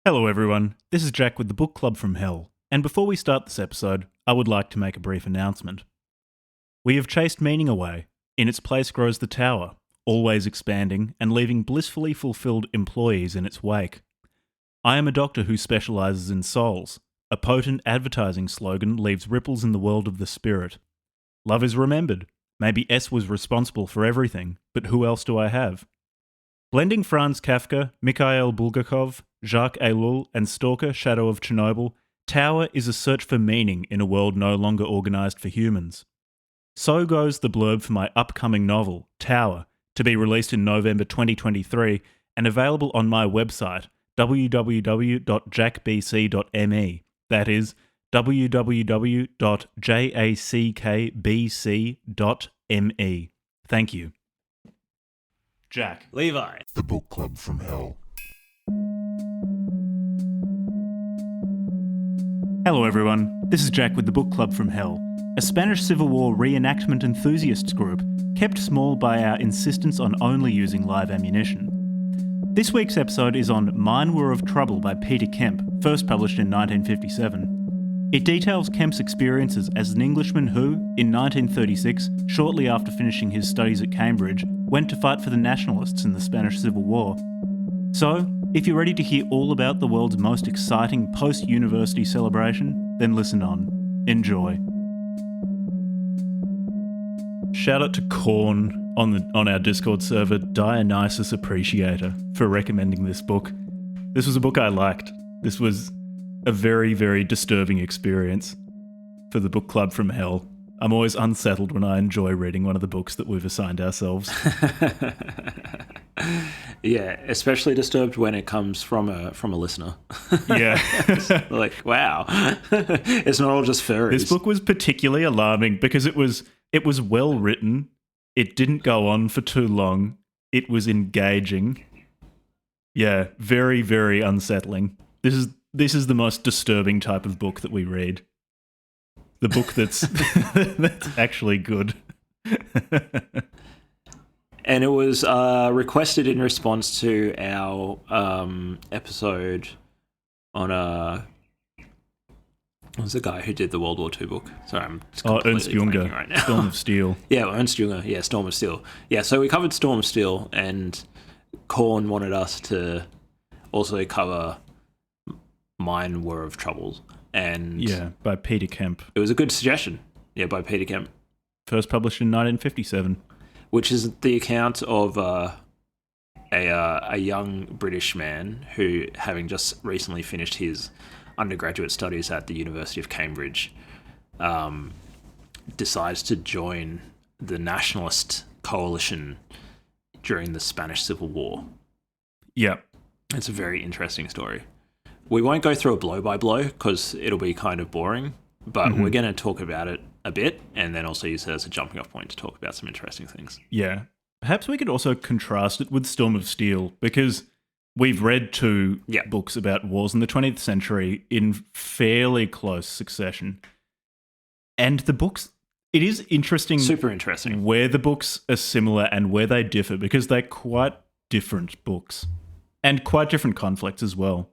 Hello, everyone. This is Jack with the Book Club from Hell. And before we start this episode, I would like to make a brief announcement. We have chased meaning away. In its place grows the tower, always expanding and leaving blissfully fulfilled employees in its wake. I am a doctor who specializes in souls. A potent advertising slogan leaves ripples in the world of the spirit. Love is remembered. Maybe S was responsible for everything, but who else do I have? Blending Franz Kafka, Mikhail Bulgakov, Jacques Ellul, and Stalker Shadow of Chernobyl, Tower is a search for meaning in a world no longer organized for humans. So goes the blurb for my upcoming novel, Tower, to be released in November 2023 and available on my website, www.jackbc.me. That is, www.jackbc.me. Thank you. Jack. Levi. The Book Club from Hell. Hello, everyone. This is Jack with the Book Club from Hell, a Spanish Civil War reenactment enthusiasts group kept small by our insistence on only using live ammunition. This week's episode is on Mine Were of Trouble by Peter Kemp, first published in 1957. It details Kemp's experiences as an Englishman who, in 1936, shortly after finishing his studies at Cambridge, went to fight for the Nationalists in the Spanish Civil War. So, if you're ready to hear all about the world's most exciting post-university celebration, then listen on. Enjoy. Shout out to Korn on our Discord server, Dionysus Appreciator, for recommending this book. This was a book I liked. This was a very, very disturbing experience for the Book Club from Hell. I'm always unsettled when I enjoy reading one of the books that we've assigned ourselves. Yeah, especially disturbed when it comes from a listener. Yeah. Like, wow. It's not all just furries. This book was particularly alarming because it was well written. It didn't go on for too long. It was engaging. Yeah, very, very unsettling. This is the most disturbing type of book that we read. The book that's that's actually good. And it was requested in response to our episode on what was the guy who did the World War II book? Sorry, I'm just Ernst completely blanking Junger, right now. Storm of Steel. Yeah, Ernst Junger. Yeah, Storm of Steel. Yeah, so we covered Storm of Steel, and Korn wanted us to also cover Mine Were of Trouble. And Yeah, by Peter Kemp. it was a good suggestion. Yeah, by Peter Kemp. First published in 1957. Which is the account of a young British man who, having just recently finished his undergraduate studies at the University of Cambridge, decides to join the nationalist coalition during the Spanish Civil War. Yeah. It's a very interesting story. We won't go through a blow by blow because it'll be kind of boring, but we're going to talk about it a bit and then also use it as a jumping off point to talk about some interesting things. Yeah. Perhaps we could also contrast it with Storm of Steel because we've read two books about wars in the 20th century in fairly close succession. And the books, it is interesting. Super interesting. Where the books are similar and where they differ because they're quite different books and quite different conflicts as well.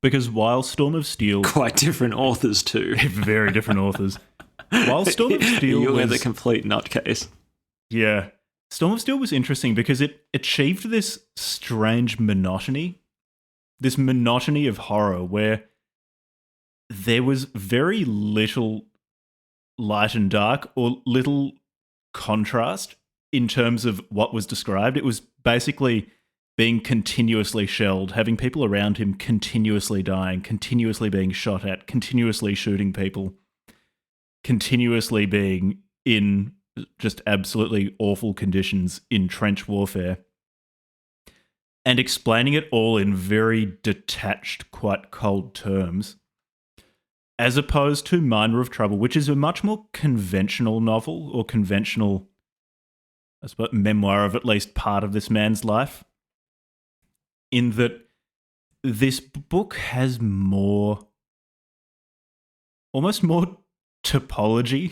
Because while Storm of Steel... Quite different authors too. Very different authors. While Storm of Steel You're was... the complete nutcase. Yeah. Storm of Steel was interesting because it achieved this strange monotony. This monotony of horror where there was very little light and dark or little contrast in terms of what was described. It was basically being continuously shelled, having people around him continuously dying, continuously being shot at, continuously shooting people, continuously being in just absolutely awful conditions in trench warfare, and explaining it all in very detached, quite cold terms, as opposed to Mine Were of Trouble, which is a much more conventional novel or conventional, I suppose, memoir of at least part of this man's life. In that this book has almost more topology.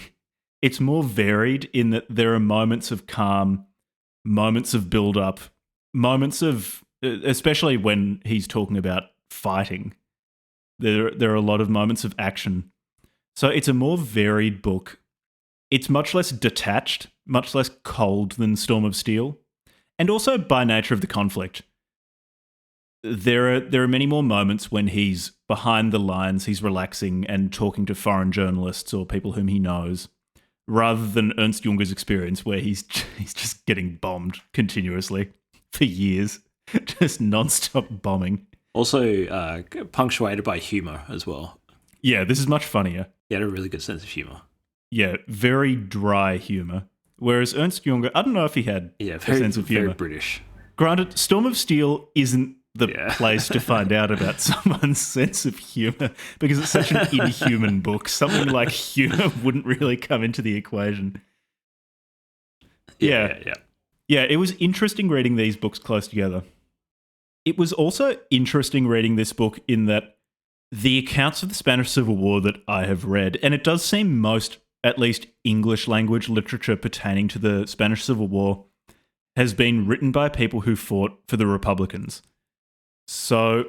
It's more varied in that there are moments of calm, moments of build-up, moments of, especially when he's talking about fighting. There are a lot of moments of action. So it's a more varied book. It's much less detached, much less cold than Storm of Steel. And also by nature of the conflict. There are many more moments when he's behind the lines, he's relaxing and talking to foreign journalists or people whom he knows, rather than Ernst Junger's experience where he's just getting bombed continuously for years, just non-stop bombing. Also punctuated by humour as well. Yeah, this is much funnier. He had a really good sense of humour. Yeah, very dry humour. Whereas Ernst Junger, I don't know if he had a sense of humour. Very British. Granted, Storm of Steel isn't the place to find out about someone's sense of humour because it's such an inhuman book. Something like humour wouldn't really come into the equation. Yeah, it was interesting reading these books close together. It was also interesting reading this book in that the accounts of the Spanish Civil War that I have read, and it does seem most, at least English language literature pertaining to the Spanish Civil War, has been written by people who fought for the Republicans. So,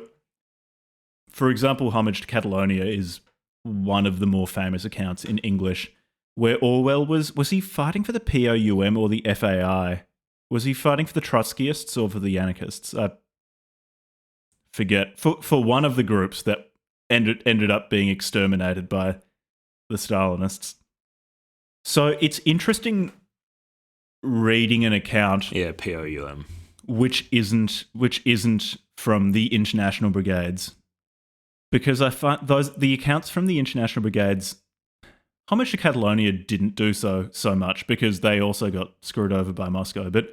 for example, Homage to Catalonia is one of the more famous accounts in English, where Orwell was he fighting for the POUM or the FAI? Was he fighting for the Trotskyists or for the anarchists? I forget. For one of the groups that ended up being exterminated by the Stalinists. So it's interesting reading an account. Yeah, POUM. Which isn't from the International Brigades, because I find the accounts from the International Brigades, Homage to Catalonia didn't do so much because they also got screwed over by Moscow. But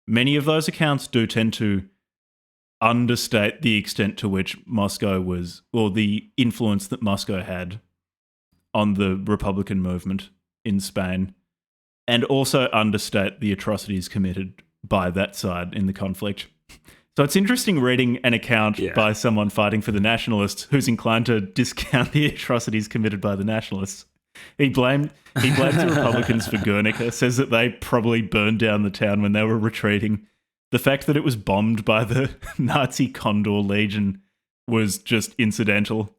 many of those accounts do tend to understate the extent to which Moscow was, or the influence that Moscow had on the Republican movement in Spain, and also understate the atrocities committed by that side in the conflict. So it's interesting reading an account by someone fighting for the nationalists who's inclined to discount the atrocities committed by the nationalists. He blames the Republicans for Guernica, says that they probably burned down the town when they were retreating. The fact that it was bombed by the Nazi Condor Legion was just incidental.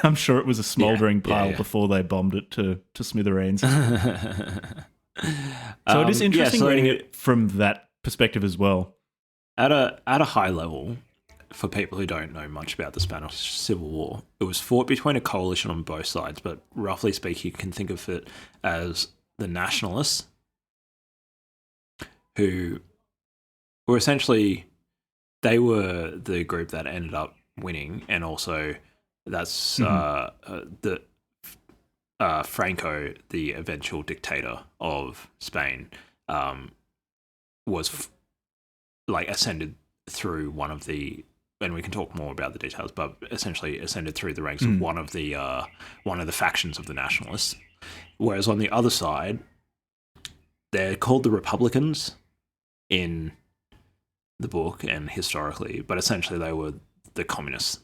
I'm sure it was a smouldering pile before they bombed it to smithereens. So it is interesting reading it from that perspective as well. At a high level, for people who don't know much about the Spanish Civil War, it was fought between a coalition on both sides, but roughly speaking, you can think of it as the nationalists, who were essentially, they were the group that ended up winning, and also that's Franco, the eventual dictator of Spain, was ascended through one of the, and we can talk more about the details, but essentially ascended through the ranks of one of the factions of the nationalists. Whereas on the other side, they're called the Republicans in the book and historically, but essentially they were the communists.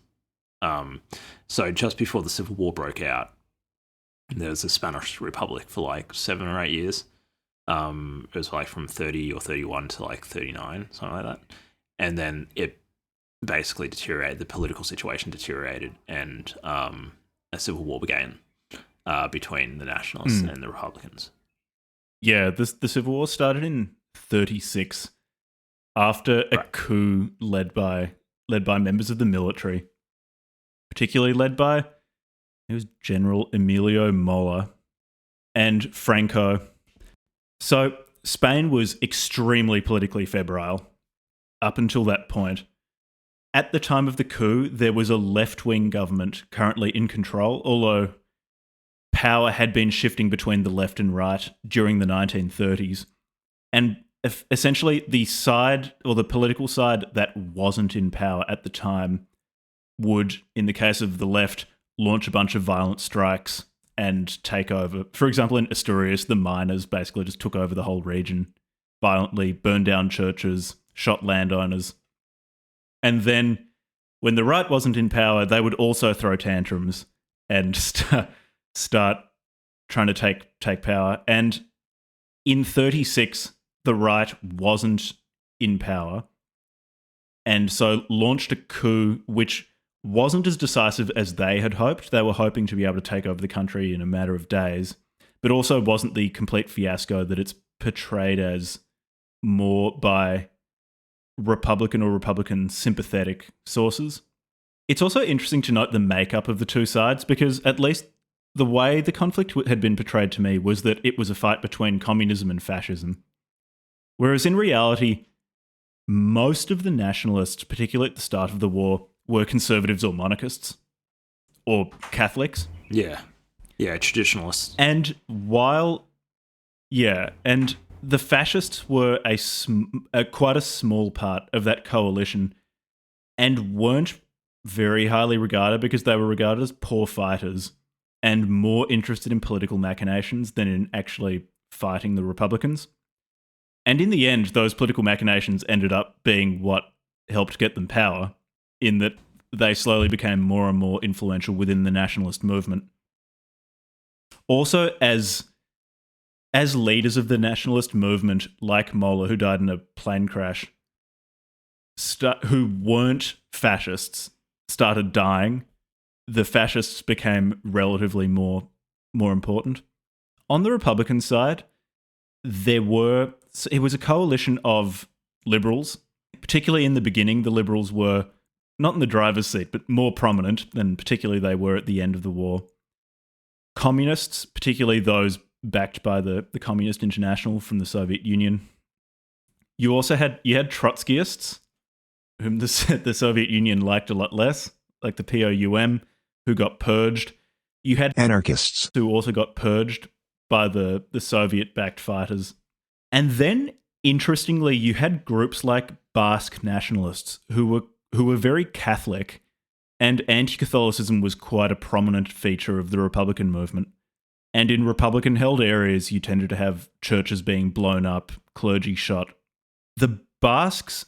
So just before the Civil War broke out, there was a Spanish Republic for 7 or 8 years. It was from 30 or 31 to 39, something like that. And then it basically deteriorated, the political situation deteriorated, and a civil war began between the nationalists and the Republicans. Yeah, the Civil War started in 36 after a coup led by members of the military, particularly led by, it was General Emilio Mola and Franco. So Spain was extremely politically febrile up until that point. At the time of the coup, there was a left-wing government currently in control, although power had been shifting between the left and right during the 1930s. And essentially, the side, or the political side that wasn't in power at the time, would, in the case of the left, launch a bunch of violent strikes and take over. For example, in Asturias, the miners basically just took over the whole region violently, burned down churches, shot landowners. And then, when the right wasn't in power, they would also throw tantrums and start trying to take power. And in 36, the right wasn't in power, and so launched a coup which wasn't as decisive as they had hoped. They were hoping to be able to take over the country in a matter of days, but also wasn't the complete fiasco that it's portrayed as more by Republican or Republican sympathetic sources. It's also interesting to note the makeup of the two sides, because at least the way the conflict had been portrayed to me was that it was a fight between communism and fascism. Whereas in reality, most of the nationalists, particularly at the start of the war, were conservatives or monarchists or Catholics. Yeah, traditionalists. And and the fascists were quite a small part of that coalition and weren't very highly regarded because they were regarded as poor fighters and more interested in political machinations than in actually fighting the Republicans. And in the end, those political machinations ended up being what helped get them power, in that they slowly became more and more influential within the nationalist movement. Also, as leaders of the nationalist movement, like Moeller, who died in a plane crash, who weren't fascists, started dying, the fascists became relatively more important. On the Republican side, it was a coalition of liberals. Particularly in the beginning, the liberals were not in the driver's seat, but more prominent than particularly they were at the end of the war. Communists, particularly those backed by the Communist International from the Soviet Union. You had Trotskyists, whom the Soviet Union liked a lot less, like the POUM, who got purged. You had anarchists, who also got purged by the Soviet-backed fighters. And then, interestingly, you had groups like Basque nationalists who were very Catholic, and anti-Catholicism was quite a prominent feature of the Republican movement. And in Republican-held areas, you tended to have churches being blown up, clergy shot. The Basques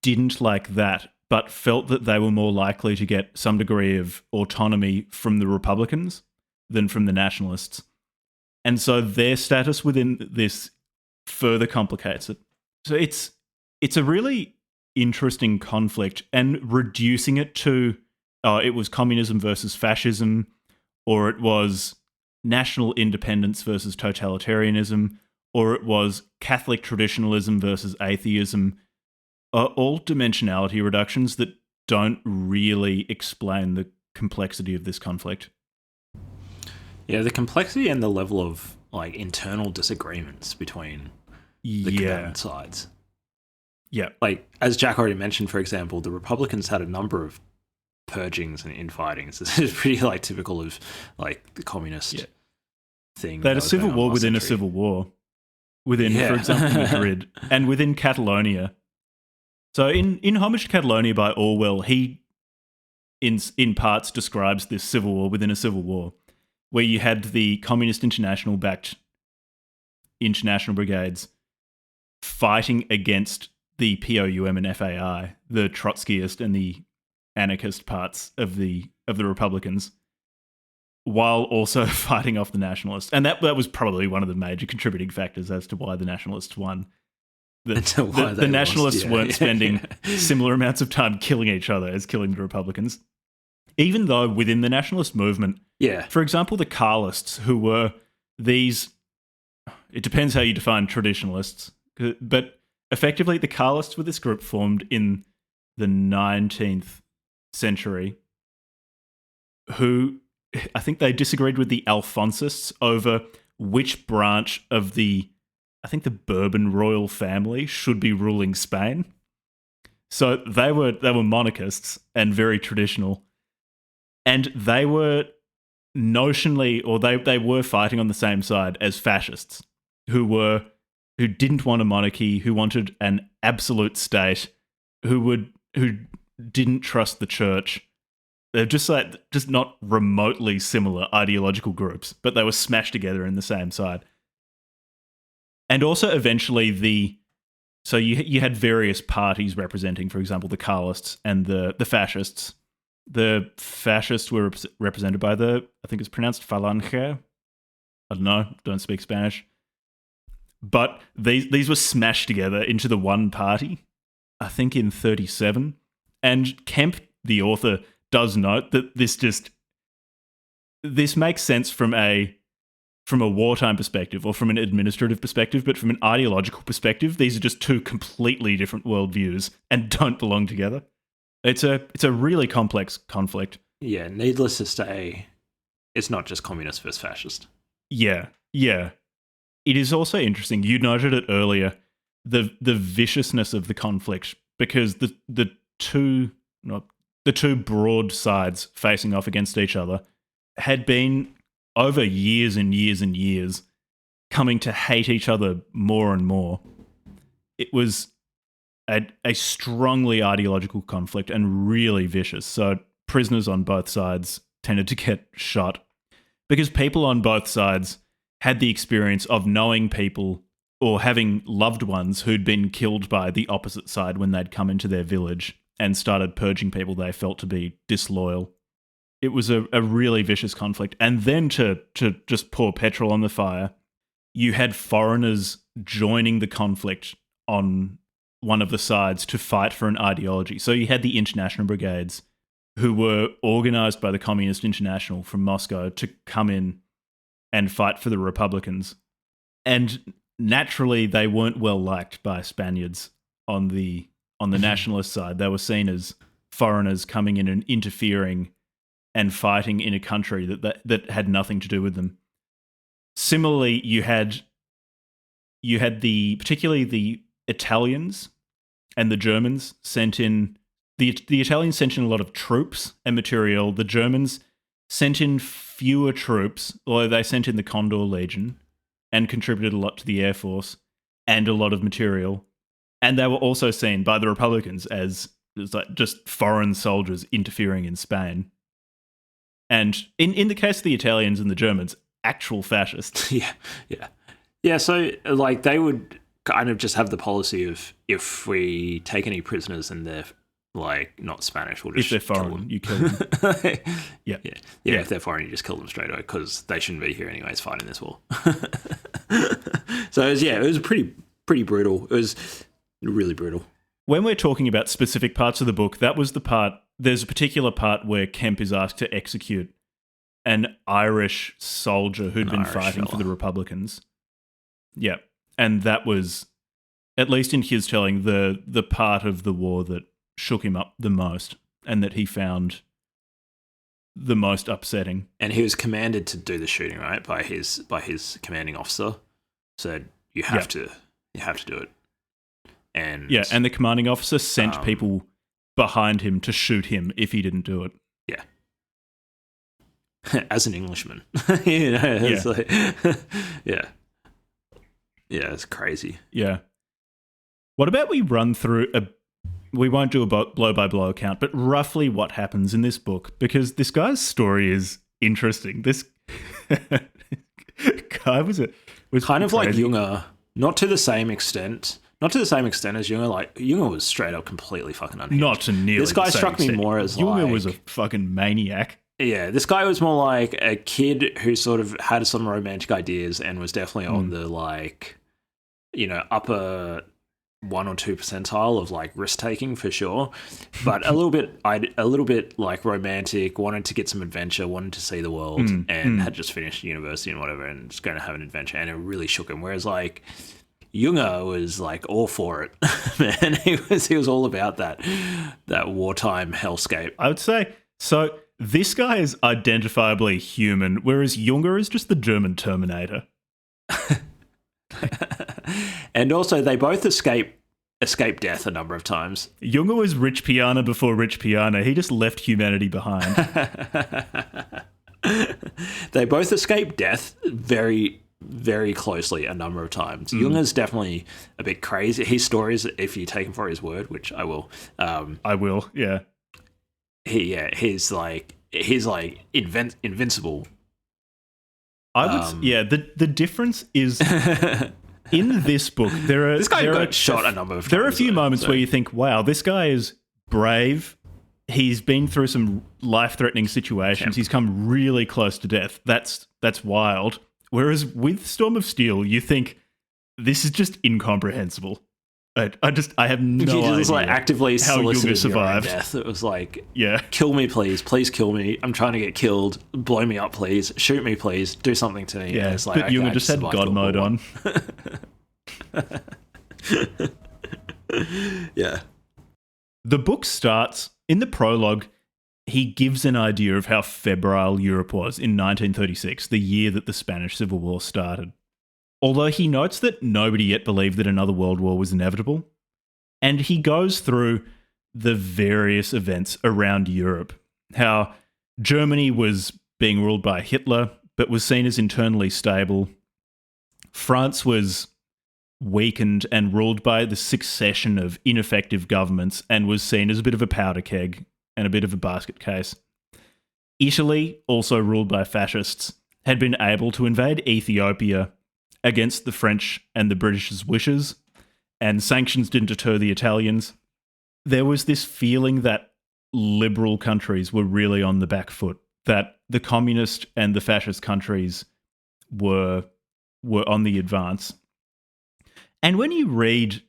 didn't like that, but felt that they were more likely to get some degree of autonomy from the Republicans than from the nationalists. And so their status within this further complicates it. So it's a really interesting conflict, and reducing it to it was communism versus fascism, or it was national independence versus totalitarianism, or it was Catholic traditionalism versus atheism, are all dimensionality reductions that don't really explain the complexity of this conflict. Yeah, the complexity and the level of like internal disagreements between the combatant sides. Yeah. Like, as Jack already mentioned, for example, the Republicans had a number of purgings and infightings. This is pretty like typical of like the communist thing. They had a civil war within a civil war. Within, for example, Madrid, and within Catalonia. So in Homage to Catalonia by Orwell, he in parts describes this civil war within a civil war, where you had the Communist International backed international brigades fighting against the POUM and FAI, the Trotskyist and the anarchist parts of the Republicans, while also fighting off the nationalists. And that was probably one of the major contributing factors as to why the nationalists won. The nationalists weren't spending similar amounts of time killing each other as killing the Republicans. Even though within the nationalist movement, for example, the Carlists, who were these, it depends how you define traditionalists, but effectively the Carlists were this group formed in the 19th century who, I think they disagreed with the Alfonsists over which branch of the Bourbon royal family should be ruling Spain. So they were monarchists and very traditional. And they were notionally, or they were fighting on the same side as fascists, who didn't want a monarchy, who wanted an absolute state, who didn't trust the church. They're just not remotely similar ideological groups, but they were smashed together in the same side. And also eventually so you had various parties representing, for example, the Carlists and the fascists. The fascists were represented by I think it's pronounced Falange. I don't know, don't speak Spanish. But these were smashed together into the one party, I think in 1937. And Kemp, the author, does note that this makes sense from a wartime perspective or from an administrative perspective, but from an ideological perspective, these are just two completely different worldviews and don't belong together. It's a really complex conflict. Yeah, needless to say, it's not just communist versus fascist. Yeah. It is also interesting. You noted it earlier, the viciousness of the conflict, because the two broad sides facing off against each other had been over years and years and years coming to hate each other more and more. It was a strongly ideological conflict and really vicious. So prisoners on both sides tended to get shot because people on both sides had the experience of knowing people or having loved ones who'd been killed by the opposite side when they'd come into their village and started purging people they felt to be disloyal. It was a really vicious conflict. And then to just pour petrol on the fire, you had foreigners joining the conflict on one of the sides to fight for an ideology. So you had the international brigades who were organized by the Communist International from Moscow to come in and fight for the Republicans. And naturally, they weren't well liked by Spaniards on the nationalist side. They were seen as foreigners coming in and interfering and fighting in a country that had nothing to do with them. Similarly, you had particularly the Italians and the Germans sent in. The Italians sent in a lot of troops and material. The Germans sent in fewer troops, although they sent in the Condor Legion and contributed a lot to the Air Force and a lot of material. And they were also seen by the Republicans as like just foreign soldiers interfering in Spain. And in the case of the Italians and the Germans, actual fascists. Yeah. So like they would kind of just have the policy of if we take any prisoners and they're like not Spanish, we'll just if they're foreign, you kill them. Yeah. If they're foreign, you just kill them straight away because they shouldn't be here anyways fighting this war. So it was pretty brutal. It was really brutal. When we're talking about specific parts of the book, that was the part. There's a particular part where Kemp is asked to execute an Irish soldier who'd been fighting for the Republicans. Yeah. And that was, at least in his telling, the part of the war that shook him up the most and that he found the most upsetting. And he was commanded to do the shooting, right, by his commanding officer. Said you have to do it. And the commanding officer sent people behind him to shoot him if he didn't do it. Yeah. As an Englishman. It's like, yeah. Yeah, it's crazy. Yeah. What about we run through we won't do a blow-by-blow account, but roughly what happens in this book, because this guy's story is interesting. This guy was kind of crazy. like Junger, not to the same extent as Junger. Like Junger was straight up completely fucking unhinged. Not to nearly. This guy the same struck me extent. more as Junger like, was a fucking maniac. Yeah, this guy was more like a kid who sort of had some romantic ideas and was definitely on the like, upper 1 or 2 percentile of like risk taking for sure, but a little bit like romantic, wanted to get some adventure, wanted to see the world, and had just finished university and whatever, and just going to have an adventure, and it really shook him. Whereas like Junger was like all for it, man. He was all about that wartime hellscape. I would say so. This guy is identifiably human, whereas Junger is just the German Terminator. And also, they both escape death a number of times. Junger was Rich Piana before Rich Piana. He just left humanity behind. They both escape death very, very closely a number of times. Junger's definitely a bit crazy. His stories, if you take him for his word, which I will. I will, yeah. He's like invincible. I would, the difference is in this book. This guy got shot a number of times. There are a few moments where you think, "Wow, this guy is brave. He's been through some life-threatening situations. He's come really close to death. That's wild." Whereas with Storm of Steel, you think this is just incomprehensible. I have no You idea. just like actively how Junger solicited survived. your own death. It was like, Yeah. kill me, please kill me. I'm trying to get killed. Blow me up, please. Shoot me, please. Do something to me. Yeah, And it's like, but okay, Junger I just had survived God World War mode on. I. Yeah. The book starts in the prologue. He gives an idea of how febrile Europe was in 1936, the year that the Spanish Civil War started. Although he notes that nobody yet believed that another world war was inevitable. And he goes through the various events around Europe, how Germany was being ruled by Hitler, but was seen as internally stable. France was weakened and ruled by the succession of ineffective governments and was seen as a bit of a powder keg and a bit of a basket case. Italy, also ruled by fascists, had been able to invade Ethiopia against the French and the British's wishes, and sanctions didn't deter the Italians. There was this feeling that liberal countries were really on the back foot, that the communist and the fascist countries were on the advance. And when you read,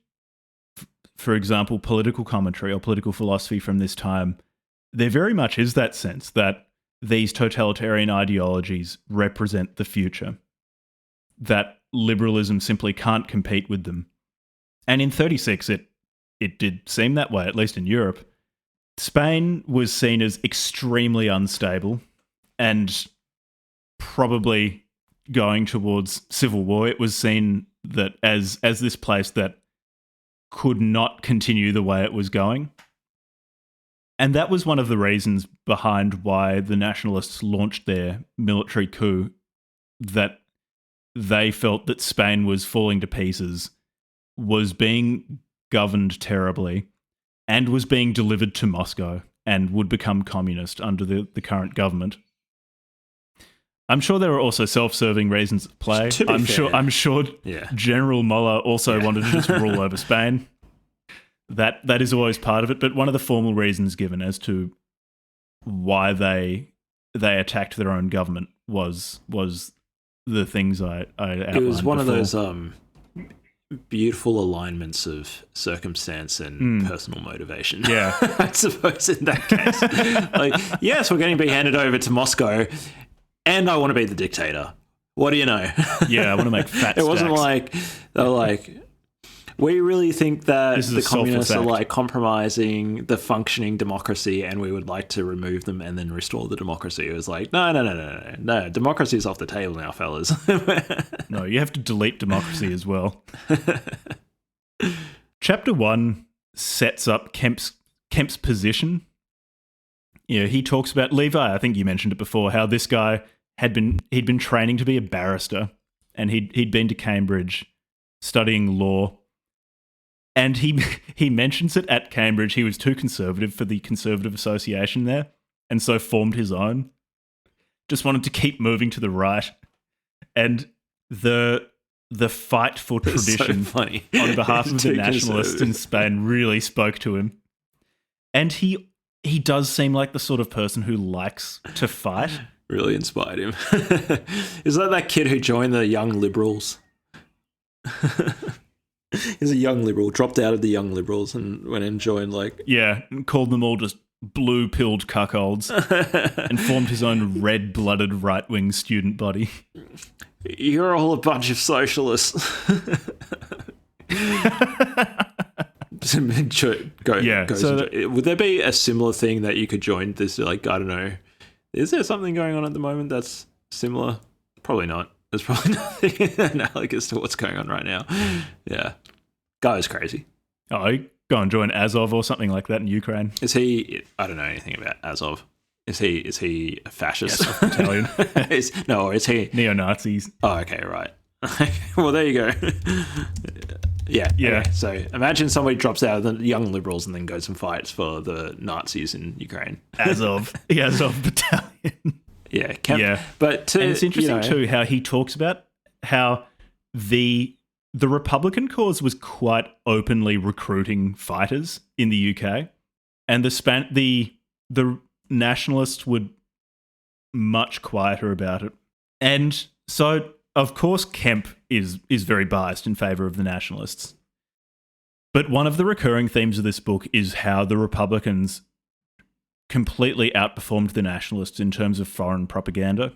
for example, political commentary or political philosophy from this time, there very much is that sense that these totalitarian ideologies represent the future, that liberalism simply can't compete with them. And in 36, it did seem that way, at least in Europe. Spain was seen as extremely unstable and probably going towards civil war. It was seen that as this place that could not continue the way it was going. And that was one of the reasons behind why the nationalists launched their military coup, that they felt that Spain was falling to pieces, was being governed terribly, and was being delivered to Moscow and would become communist under the current government. I'm sure there are also self-serving reasons at play. I'm sure General Mola also wanted to just rule over Spain. That is always part of it, but one of the formal reasons given as to why they attacked their own government was the things I outlined. It was one before. of those beautiful alignments of circumstance and personal motivation. Yeah. I suppose in that case. Like, yes, we're going to be handed over to Moscow, and I want to be the dictator. What do you know? Yeah, I want to make fat It wasn't stacks. like, they were like, we really think that the communists are like compromising the functioning democracy and we would like to remove them and then restore the democracy. It was like, no, democracy is off the table now, fellas. No, you have to delete democracy as well. Chapter 1 sets up Kemp's position. Yeah, he talks about Levi. I think you mentioned it before, how this guy he'd been training to be a barrister, and he'd been to Cambridge studying law. And he mentions it at Cambridge. He was too conservative for the Conservative Association there, and so formed his own. Just wanted to keep moving to the right. And the fight for tradition on behalf of the nationalists in Spain really spoke to him. And he does seem like the sort of person who likes to fight. Really inspired him. Is that kid who joined the Young Liberals? He's a young liberal, dropped out of the Young Liberals and went and joined and called them all just blue-pilled cuckolds and formed his own red-blooded right-wing student body. You're all a bunch of socialists. Would there be a similar thing that you could join this, I don't know, is there something going on at the moment that's similar? Probably not. There's probably nothing analogous to what's going on right now. Yeah. Guy was crazy. Oh, you go and join Azov or something like that in Ukraine. Is he... I don't know anything about Azov. Is he a fascist? Yes, Italian. Is he... Neo-Nazis. Oh, okay, right. Well, there you go. Yeah. Okay. So imagine somebody drops out of the Young Liberals and then goes and fights for the Nazis in Ukraine. Azov. The Azov battalion. Yeah, but and it's interesting too how he talks about how the Republican cause was quite openly recruiting fighters in the UK, and the nationalists were much quieter about it. And so, of course, Kemp is very biased in favour of the nationalists. But one of the recurring themes of this book is how the Republicans completely outperformed the nationalists in terms of foreign propaganda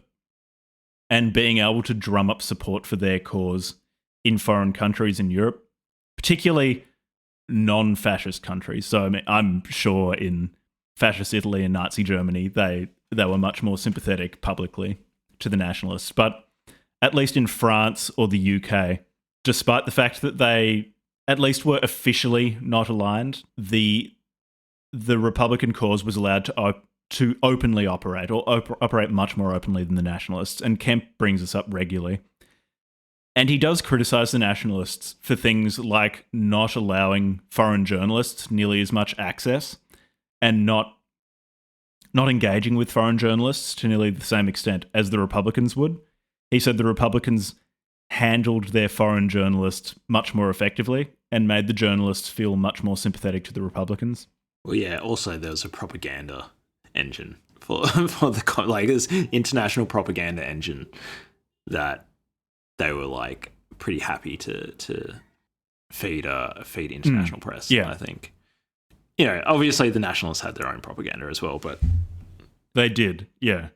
and being able to drum up support for their cause in foreign countries in Europe, particularly non-fascist countries. So I mean, I'm sure in fascist Italy and Nazi Germany, they were much more sympathetic publicly to the nationalists. But at least in France or the UK, despite the fact that they at least were officially not aligned, the Republican cause was allowed to openly operate, or operate much more openly than the nationalists. And Kemp brings this up regularly. And he does criticize the nationalists for things like not allowing foreign journalists nearly as much access and not engaging with foreign journalists to nearly the same extent as the Republicans would. He said the Republicans handled their foreign journalists much more effectively and made the journalists feel much more sympathetic to the Republicans. Well, yeah, also there was a propaganda engine for this international propaganda engine that they were like pretty happy to feed international press. Yeah. I think, you know, obviously the nationalists had their own propaganda as well, but they did, yeah.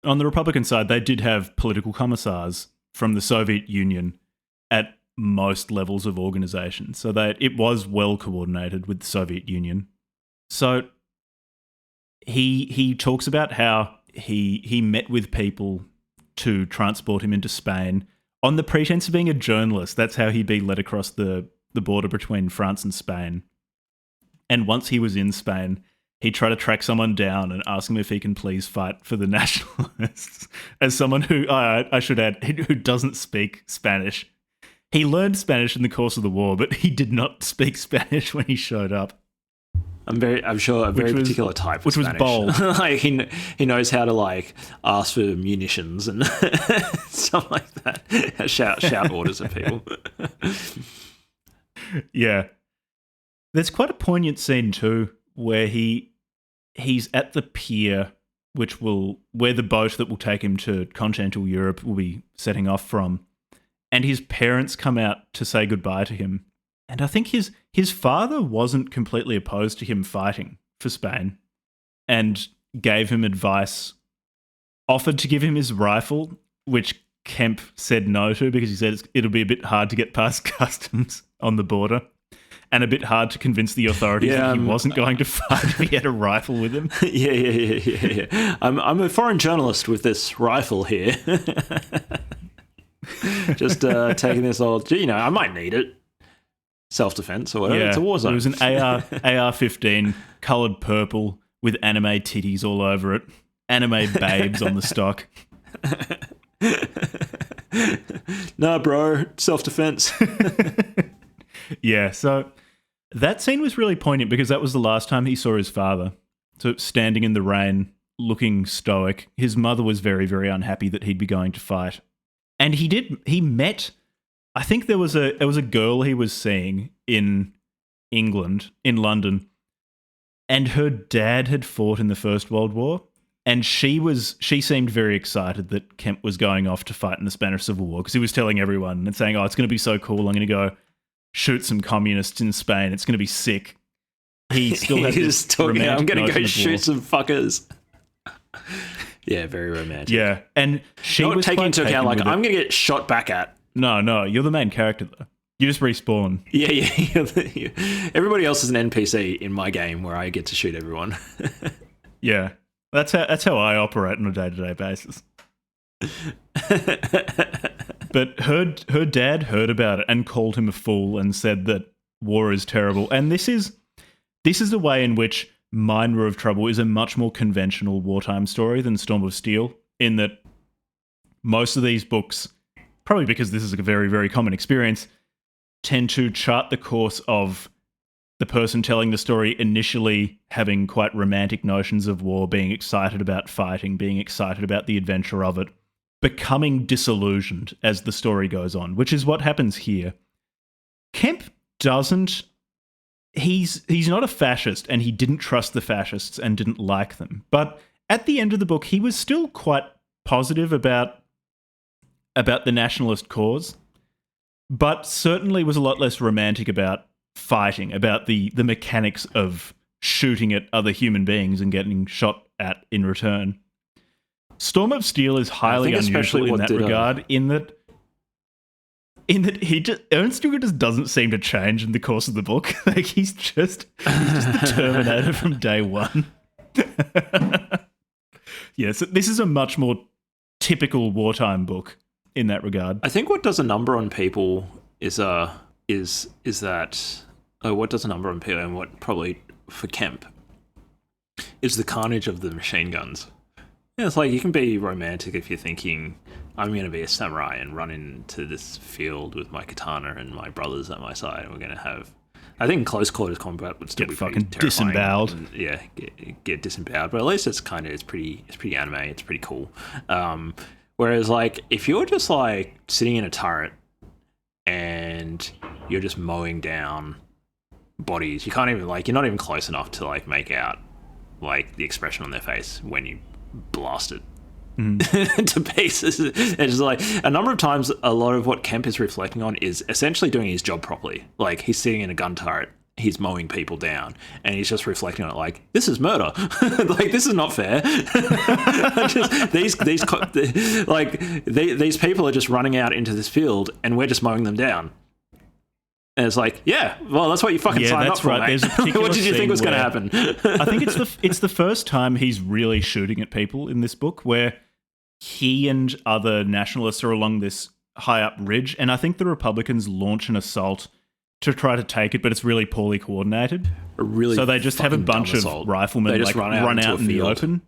On the Republican side, they did have political commissars from the Soviet Union at most levels of organization, so that it was well coordinated with the Soviet Union. So he talks about how he met with people to transport him into Spain on the pretense of being a journalist. That's how he'd be led across the border between France and Spain. And once he was in Spain, he tried to track someone down and ask him if he can please fight for the nationalists. As someone who, I should add, who doesn't speak Spanish. He learned Spanish in the course of the war, but he did not speak Spanish when he showed up. I'm sure a very particular type of which Spanish. Was bold. Like he knows how to like ask for munitions and stuff like that. Shout orders at people. Yeah. There's quite a poignant scene too where he's at the pier where the boat that will take him to continental Europe will be setting off from. And his parents come out to say goodbye to him. And I think his father wasn't completely opposed to him fighting for Spain and gave him advice, offered to give him his rifle, which Kemp said no to because he said it'll be a bit hard to get past customs on the border and a bit hard to convince the authorities that he wasn't going to fight if he had a rifle with him. Yeah. I'm a foreign journalist with this rifle here. Just taking this old, I might need it. Self-defense or whatever. Yeah, it's a war zone. It was an AR-15 coloured purple with anime titties all over it. Anime babes on the stock. Nah, bro. Self-defense. Yeah, so that scene was really poignant because that was the last time he saw his father. So standing in the rain, looking stoic. His mother was very, very unhappy that he'd be going to fight. And he met, I think there was a girl he was seeing in England, in London, and her dad had fought in the First World War, and she seemed very excited that Kemp was going off to fight in the Spanish Civil War because he was telling everyone and saying, "Oh, it's going to be so cool. I'm going to go shoot some communists in Spain. It's going to be sick." He still had this romantic I'm going to go notion of shoot war. some fuckers. Yeah, very romantic. Yeah, and she Not was taking quite into account taken like with it. I'm going to get shot back at. No, you're the main character though. You just respawn. Yeah. Everybody else is an NPC in my game where I get to shoot everyone. Yeah, that's how I operate on a day-to-day basis. But her dad heard about it and called him a fool and said that war is terrible. And this is a way in which Mine River of Trouble is a much more conventional wartime story than Storm of Steel, in that most of these books, probably because this is a very, very common experience, tend to chart the course of the person telling the story initially having quite romantic notions of war, being excited about fighting, being excited about the adventure of it, becoming disillusioned as the story goes on, which is what happens here. Kemp doesn't... He's not a fascist, and he didn't trust the fascists and didn't like them. But at the end of the book, he was still quite positive about the nationalist cause, but certainly was a lot less romantic about fighting, about the mechanics of shooting at other human beings and getting shot at in return. Storm of Steel is highly unusual in that regard, in that Ernst Junger just doesn't seem to change in the course of the book. Like he's just the Terminator from day one. Yeah, so this is a much more typical wartime book in that regard. I think what does a number on people is that what does a number on people, and what probably for Kemp is the carnage of the machine guns. Yeah, it's like you can be romantic if you're thinking, I'm going to be a samurai and run into this field with my katana and my brothers at my side, and we're going to have... I think close quarters combat would still be fucking disemboweled. And, yeah, get disemboweled. But at least it's pretty anime. It's pretty cool. Whereas, like, if you're just like sitting in a turret and you're just mowing down bodies, you can't even you're not even close enough to like make out like the expression on their face when you blast it to pieces. It's just like a number of times, a lot of what Kemp is reflecting on is essentially doing his job properly. Like he's sitting in a gun turret, he's mowing people down, and he's just reflecting on it like, this is murder. Like this is not fair. These people are just running out into this field and we're just mowing them down. And it's like, yeah, well, that's what you fucking signed up for, right. Mate. What did you think was going to happen? I think it's the first time he's really shooting at people in this book, where he and other nationalists are along this high up ridge, and I think the Republicans launch an assault to try to take it, but it's really poorly coordinated. So they just have a bunch of riflemen like run out in the open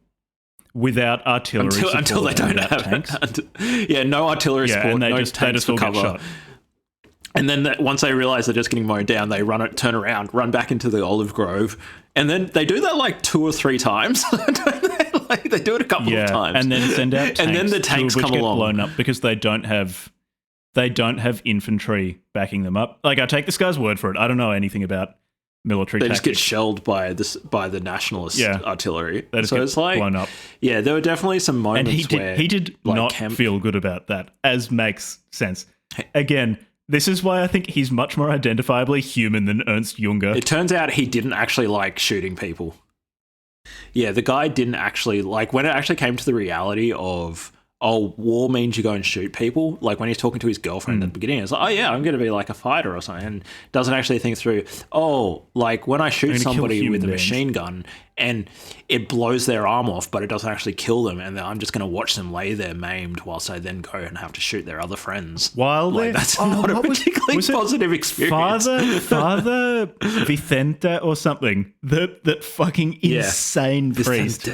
without artillery support until they don't have tanks. No artillery support, and they no just tanks for cover. Get shot. And then once they realize they're just getting mowed down, they turn around, run back into the olive grove, and then they do that like 2 or 3 times. Like they do it a couple of times, and then send out tanks, and then the tanks come get along, blown up because they don't have infantry backing them up. Like I take this guy's word for it. I don't know anything about military. They tactics. just get shelled by the nationalist artillery. They just get blown up. Yeah, there were definitely some moments where he did not feel good about that, as makes sense. Again. This is why I think he's much more identifiably human than Ernst Junger. It turns out he didn't actually like shooting people. Yeah, the guy didn't actually like when it actually came to the reality of, oh, war means you go and shoot people. Like when he's talking to his girlfriend at the beginning, it's like, oh yeah, I'm going to be like a fighter or something, and doesn't actually think through, oh, like when I shoot somebody with a machine gun and it blows their arm off, but it doesn't actually kill them, and then I'm just going to watch them lay there maimed whilst I then go and have to shoot their other friends. While that's not a particularly positive experience. Father Vicente or something, that fucking insane priest.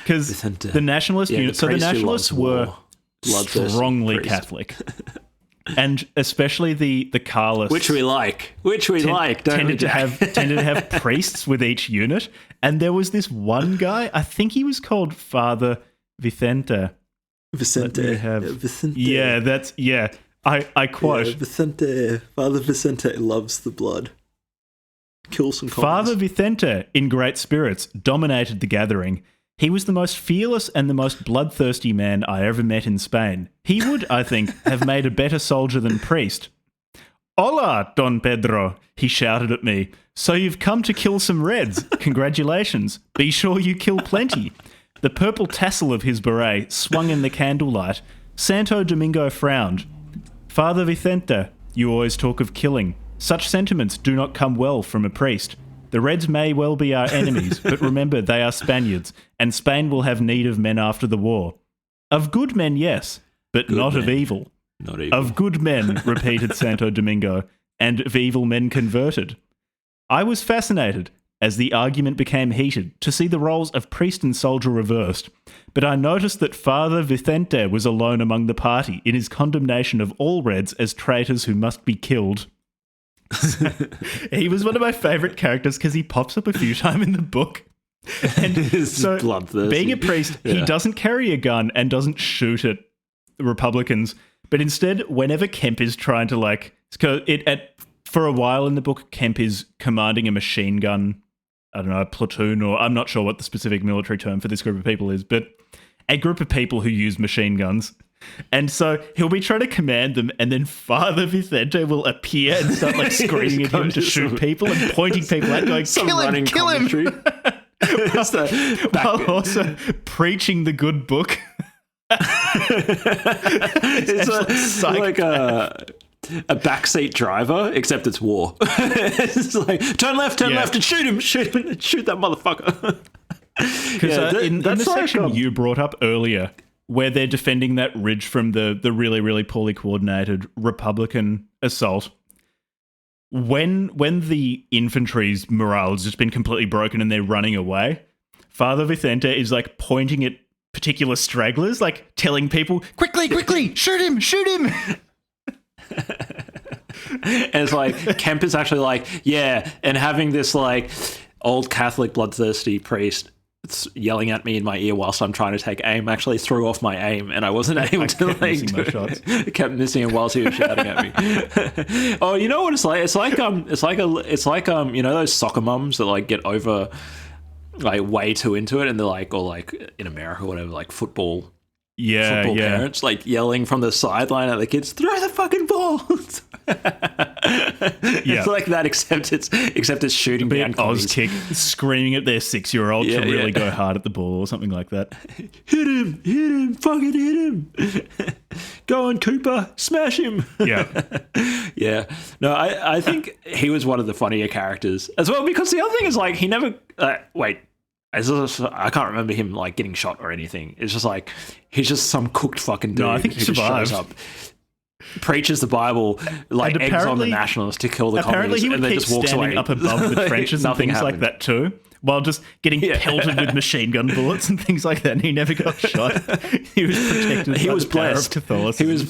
Because the nationalist unit, so the nationalists were strongly Catholic. And especially the Carlists, which we like, tended to have priests with each unit. And there was this one guy, I think he was called Father Vicente. Vicente. I quote. Yeah, Vicente. Father Vicente loves the blood. Kill some commies. Father Vicente, in great spirits, dominated the gathering. He was the most fearless and the most bloodthirsty man I ever met in Spain. He would, I think, have made a better soldier than priest. Hola, Don Pedro, he shouted at me. So you've come to kill some Reds. Congratulations. Be sure you kill plenty. The purple tassel of his beret swung in the candlelight. Santo Domingo frowned. Father Vicente, you always talk of killing. Such sentiments do not come well from a priest. The Reds may well be our enemies, but remember they are Spaniards, and Spain will have need of men after the war. Of good men, yes, but not of evil. Not evil. Of good men, repeated Santo Domingo, and of evil men converted. I was fascinated, as the argument became heated, to see the roles of priest and soldier reversed, but I noticed that Father Vicente was alone among the party in his condemnation of all Reds as traitors who must be killed. He was one of my favourite characters because he pops up a few times in the book. And so, being a priest, he doesn't carry a gun and doesn't shoot at Republicans, but instead, whenever Kemp is trying to for a while in the book, Kemp is commanding a machine gun, I don't know, a platoon, or I'm not sure what the specific military term for this group of people is, but a group of people who use machine guns. And so he'll be trying to command them, and then Father Vicente will appear and start like screaming at him to shoot people and pointing people at, going, "Kill him! Kill him!" While also preaching the good book. It's like a backseat driver, except it's war. It's like, turn left, and shoot him, shoot that motherfucker. Because in the section you brought up earlier, where they're defending that ridge from the really, really poorly coordinated Republican assault, when the infantry's morale has just been completely broken and they're running away, Father Vicente is like pointing at particular stragglers, like telling people, quickly, shoot him. And it's like, Kemp is actually like, yeah, and having this like old Catholic bloodthirsty priest yelling at me in my ear whilst I'm trying to take aim actually threw off my aim, and I wasn't able to like kept missing him whilst he was shouting at me. Oh, you know what it's like? It's like you know those soccer mums that like get over like way too into it, and they're like, or like in America or whatever, like football parents like yelling from the sideline at the kids, throw the fucking ball. It's like that, except it's shooting down Oz kick, screaming at their 6-year-old to really go hard at the ball or something like that. Hit him, fucking hit him. Go on, Cooper, smash him. Yeah. No, I think he was one of the funnier characters as well, because the other thing is like he never I can't remember him like getting shot or anything. It's just like he's just some cooked fucking dude. No, I think he survived. Shows up, preaches the Bible, like eggs on the nationalists to kill the communists, he would and then keep just walks standing away up above the trenches and things like that too, while just getting pelted with machine gun bullets and things like that. And he never got shot. He was protected. He was blessed. He was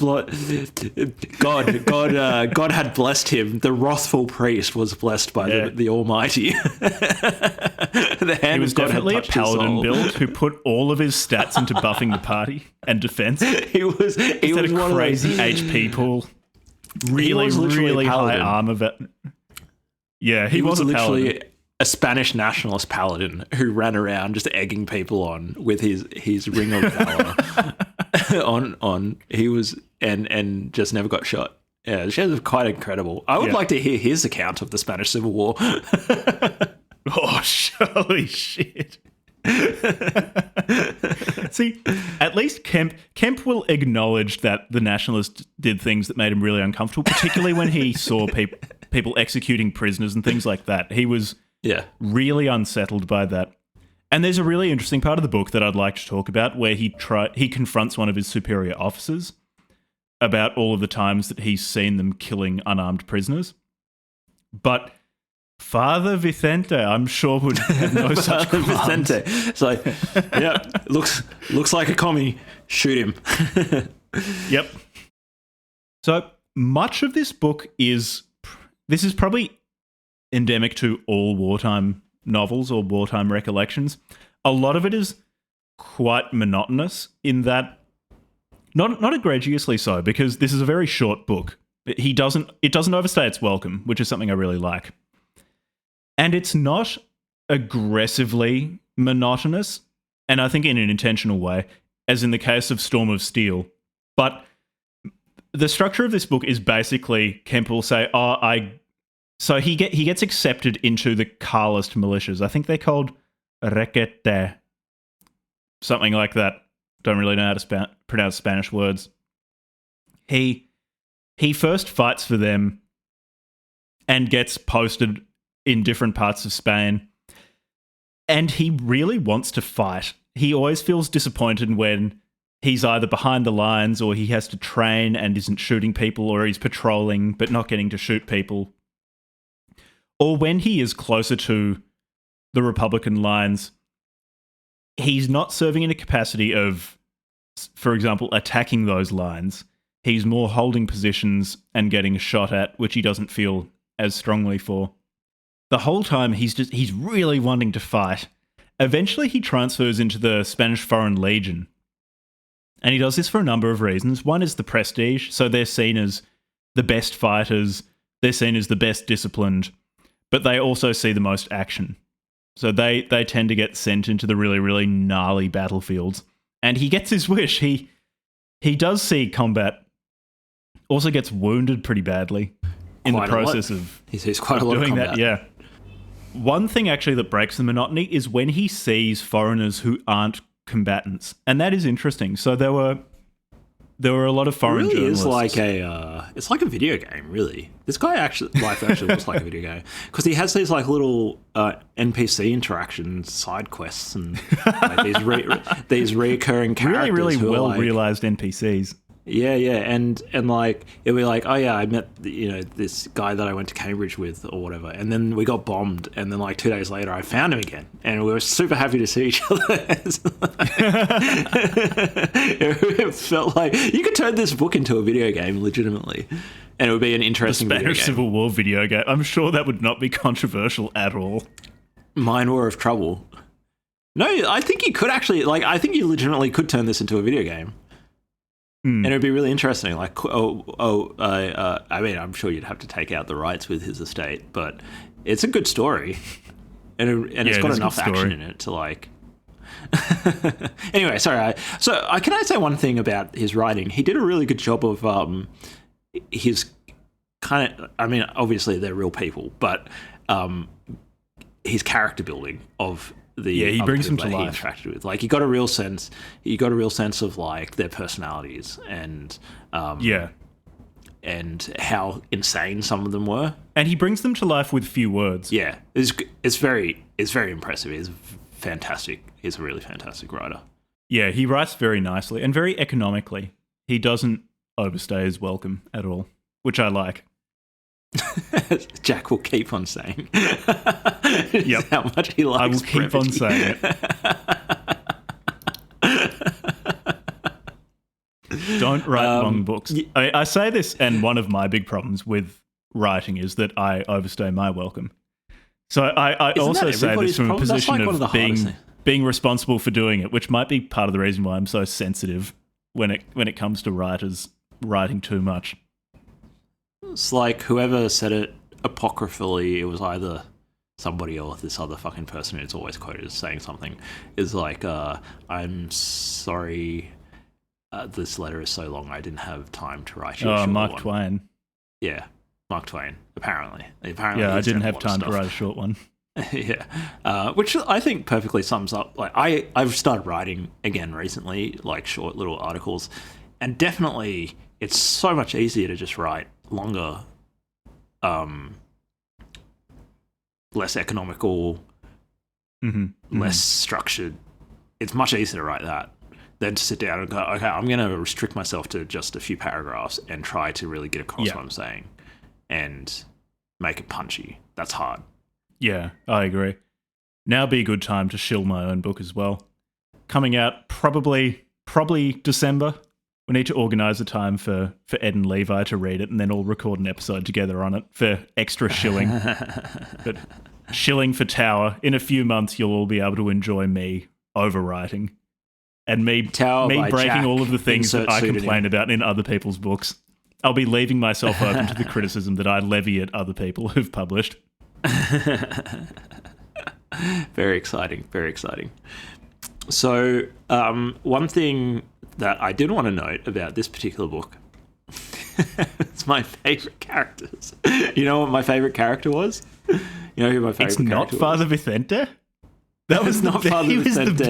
God had blessed him. The wrathful priest was blessed by the Almighty. He was definitely a paladin build who put all of his stats into buffing the party and defense. He was a crazy HP pool, really high armor. Yeah, he was literally paladin. A Spanish nationalist paladin who ran around just egging people on with his ring of valor. He was and just never got shot. Yeah, the show was quite incredible. I would like to hear his account of the Spanish Civil War. Oh, holy shit. See, at least Kemp will acknowledge that the nationalists did things that made him really uncomfortable, particularly when he saw people executing prisoners and things like that. He was really unsettled by that. And there's a really interesting part of the book that I'd like to talk about where he confronts one of his superior officers about all of the times that he's seen them killing unarmed prisoners. But Father Vicente, I'm sure, would have no such qualms. Vicente. It's like, looks like a commie. Shoot him. Yep. So much of this book this is probably endemic to all wartime novels or wartime recollections. A lot of it is quite monotonous in that, not egregiously so, because this is a very short book. It doesn't overstay its welcome, which is something I really like. And it's not aggressively monotonous, and I think in an intentional way, as in the case of Storm of Steel. But the structure of this book is basically Kemp will say, so he gets accepted into the Carlist militias. I think they're called Requete, something like that. Don't really know how to pronounce Spanish words. He first fights for them and gets posted in different parts of Spain. And he really wants to fight. He always feels disappointed when he's either behind the lines or he has to train and isn't shooting people, or he's patrolling but not getting to shoot people. Or when he is closer to the Republican lines, he's not serving in a capacity of, for example, attacking those lines. He's more holding positions and getting shot at, which he doesn't feel as strongly for. The whole time, he's really wanting to fight. Eventually, he transfers into the Spanish Foreign Legion. And he does this for a number of reasons. One is the prestige, so they're seen as the best fighters, they're seen as the best disciplined, but they also see the most action. So they tend to get sent into the really, really gnarly battlefields. And he gets his wish. he does see combat. Also gets wounded pretty badly in the process of he sees quite a lot of doing combat. that. Yeah. One thing actually that breaks the monotony is when he sees foreigners who aren't combatants, and that is interesting. So there were a lot of foreign really journalists. Is like it's like a video game, really. This guy life actually looks like a video game because he has these like little NPC interaction side quests and like, these reoccurring characters. Really who well are, like, realized NPCs. Yeah, and like it'll be like, oh yeah, I met this guy that I went to Cambridge with or whatever, and then we got bombed, and then like 2 days later I found him again, and we were super happy to see each other. It felt like you could turn this book into a video game legitimately, and it would be an interesting The video Spanish game. Civil War video game. I'm sure that would not be controversial at all. Mine War of Trouble. No, I think you could actually I think you legitimately could turn this into a video game. And it would be really interesting. Like, I mean, I'm sure you'd have to take out the rights with his estate, but it's a good story, and it's got enough action in it to like. Anyway, sorry. Can I say one thing about his writing? He did a really good job of his kind of. I mean, obviously they're real people, but his character building of. He brings them to he life. interacted with, like, you got a real sense of like their personalities and and how insane some of them were, and he brings them to life with few words. Yeah, it's very impressive. He's fantastic. He's a really fantastic writer. Yeah, he writes very nicely and very economically. He doesn't overstay his welcome at all, which I like. Jack will keep on saying. Yep. How much he likes. I will keep on saying it. Don't write long books. I say this, and one of my big problems with writing is that I overstay my welcome. So I also say this from a position of being responsible for doing it, which might be part of the reason why I'm so sensitive when it comes to writers writing too much. It's like whoever said it apocryphally, it was either somebody or this other fucking person who's always quoted as saying something, is like, I'm sorry, this letter is so long, I didn't have time to write you a short Mark one. Twain. Yeah, Mark Twain, apparently. Yeah, I didn't have time to write a short one. Yeah, which I think perfectly sums up, like, I've started writing again recently, like short little articles, and definitely it's so much easier to just write longer, less economical, less structured. It's much easier to write that than to sit down and go, okay, I'm going to restrict myself to just a few paragraphs and try to really get across what I'm saying and make it punchy. That's hard. Yeah, I agree. Now be a good time to shill my own book as well. Coming out probably December. We need to organise a time for Ed and Levi to read it, and then all record an episode together on it for extra shilling. But shilling for Tower. In a few months, you'll all be able to enjoy me overwriting and me breaking Jack, all of the things that I complain about in other people's books. I'll be leaving myself open to the criticism that I levy at other people who've published. Very exciting, very exciting. So, one thing that I did want to note about this particular book, it's my favourite characters. You know what my favourite character was? You know who my favourite character was? It's not Father Vicente? That was not Father Vicente.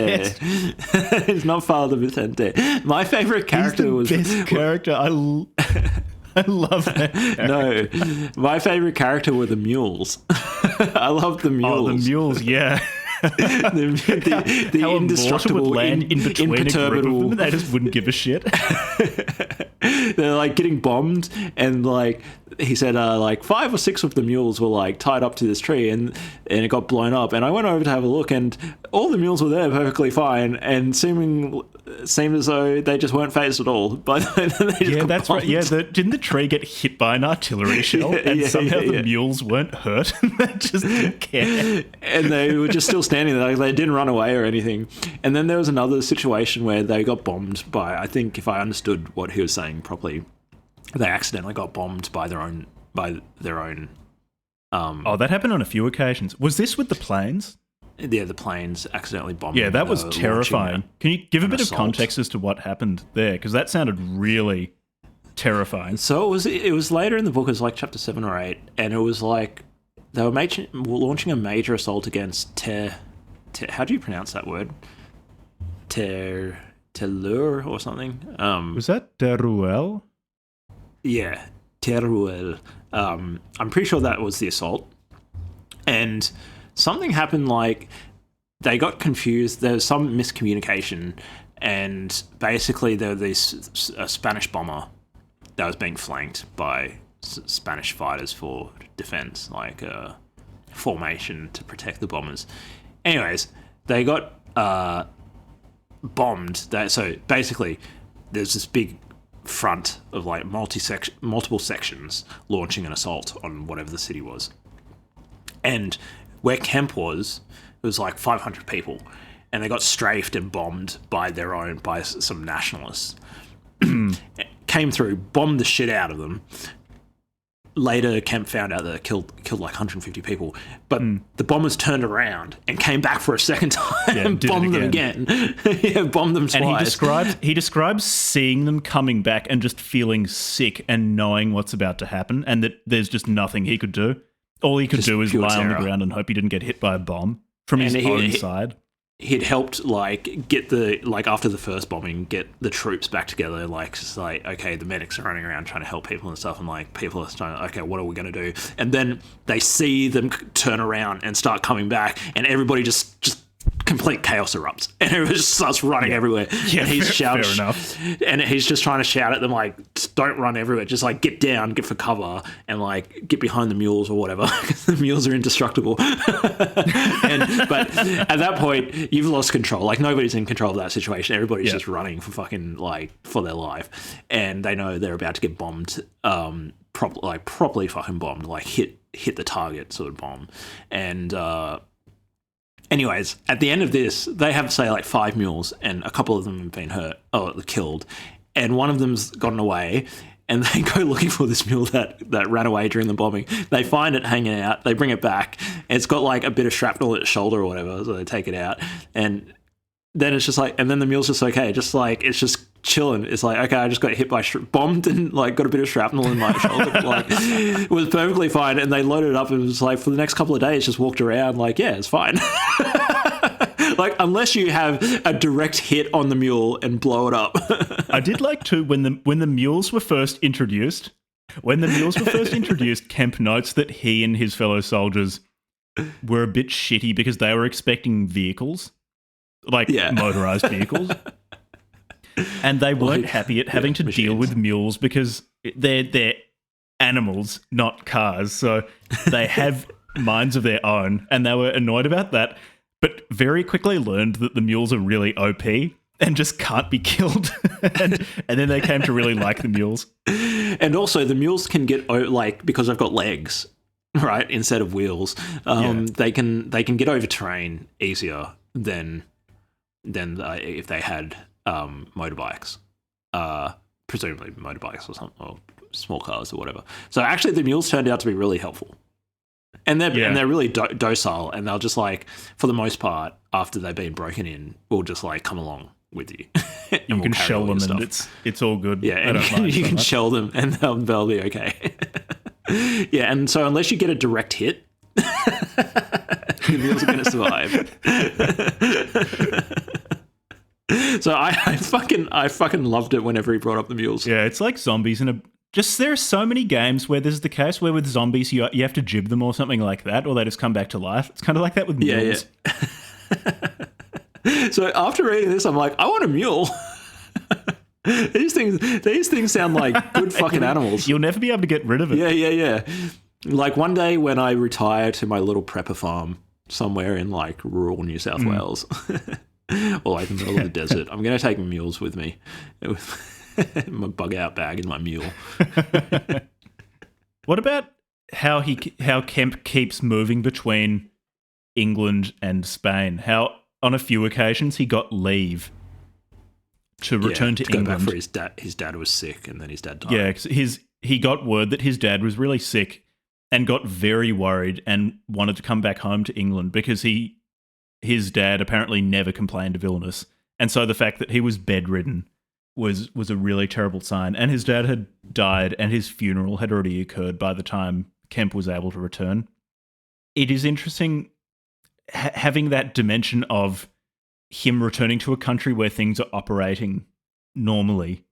It's not Father Vicente. My favourite character was... He's the best character. I love that character. No, my favourite character were the mules. I love the mules. Oh, the mules, yeah. the how indestructible, would land in between imperturbable. A group of them, they just wouldn't give a shit. They're like getting bombed, and like he said, like 5 or 6 of the mules were like tied up to this tree, and it got blown up. And I went over to have a look, and all the mules were there perfectly fine, and seemed as though they just weren't phased at all. But that's right. Yeah, didn't the tree get hit by an artillery shell, and somehow the mules weren't hurt? They just didn't care, and they were just still standing there. Like, they didn't run away or anything. And then there was another situation where they got bombed by, I think, if I understood what he was saying properly, they accidentally got bombed by their own. Oh, that happened on a few occasions. Was this with the planes? the planes accidentally bombed. Yeah, that was launching terrifying. Can you give a bit assault. of context as to what happened there? Because that sounded really terrifying. So it was later in the book. It was like chapter 7 or 8, and it was like they were launching a major assault against how do you pronounce that word? Telur or something. Was that Teruel? Yeah, Teruel. I'm pretty sure that was the assault. And something happened, like they got confused. There was some miscommunication, and basically there was a Spanish bomber that was being flanked by Spanish fighters for defense, like a formation to protect the bombers. Anyways, they got bombed. So basically, there's this big front of like multiple sections launching an assault on whatever the city was. And where Kemp was, it was like 500 people, and they got strafed and bombed by some nationalists. Came through, bombed the shit out of them. Later, Kemp found out that it killed like 150 people, but the bombers turned around and came back for a second time and bombed them again. Yeah, bombed them twice. And he describes seeing them coming back and just feeling sick and knowing what's about to happen, and that there's just nothing he could do. All he could do is lie on the ground and hope he didn't get hit by a bomb from his own side. He'd helped get after the first bombing, get the troops back together, okay, the medics are running around trying to help people and stuff, and people are trying, okay, what are we going to do? And then they see them turn around and start coming back, and everybody just complete chaos erupts, and everybody just starts running everywhere. Yeah, and he's shouting, fair enough. And he's just trying to shout at them just don't run everywhere, just get down, get for cover, and get behind the mules or whatever, because the mules are indestructible. But at that point, you've lost control. Nobody's in control of that situation. Everybody's just running for fucking for their life, and they know they're about to get bombed. Properly fucking bombed, hit the target sort of bomb, and. Anyways, at the end of this, they have, say, 5 mules, and a couple of them have been killed, and one of them's gotten away, and they go looking for this mule that ran away during the bombing. They find it hanging out, they bring it back, and it's got, a bit of shrapnel at its shoulder or whatever, so they take it out, and then it's just and then the mule's just okay, it's just chilling. It's okay, I just got hit by bombed and got a bit of shrapnel in my shoulder. It was perfectly fine, and they loaded it up and it was for the next couple of days just walked around yeah, it's fine. Unless you have a direct hit on the mule and blow it up. I did too when the mules were first introduced. When the mules were first introduced, Kemp notes that he and his fellow soldiers were a bit shitty because they were expecting vehicles. Motorized vehicles. And they weren't happy at having to deal with mules because they're animals, not cars. So they have minds of their own, and they were annoyed about that, but very quickly learned that the mules are really OP and just can't be killed. and then they came to really like the mules. And also the mules can get because they've got legs, right, instead of wheels. They can get over terrain easier than if they had motorbikes, presumably motorbikes or something, or small cars or whatever. So actually, the mules turned out to be really helpful, and they're really docile, and they'll just for the most part, after they've been broken in, will just come along with you. You can shell them, and it's all good. Yeah, and you can shell them, and they'll be okay. Yeah, and so unless you get a direct hit. The mules are going to survive. So I fucking loved it whenever he brought up the mules. Yeah, it's like zombies there are so many games where this is the case, where with zombies you have to jib them or something like that, or they just come back to life. It's kind of like that with mules. Yeah. So after reading this, I'm I want a mule. These things sound like good fucking animals. You'll never be able to get rid of it. Yeah. One day when I retire to my little prepper farm somewhere in rural New South Wales or in the middle of the desert, I'm going to take mules with me. My bug out bag and my mule. What about how Kemp keeps moving between England and Spain? How on a few occasions he got leave to return to England. Go back for his dad. His dad was sick, and then his dad died. Yeah, 'cause he got word that his dad was really sick and got very worried and wanted to come back home to England because he his dad apparently never complained of illness. And so the fact that he was bedridden was a really terrible sign. And his dad had died and his funeral had already occurred by the time Kemp was able to return. It is interesting having that dimension of him returning to a country where things are operating normally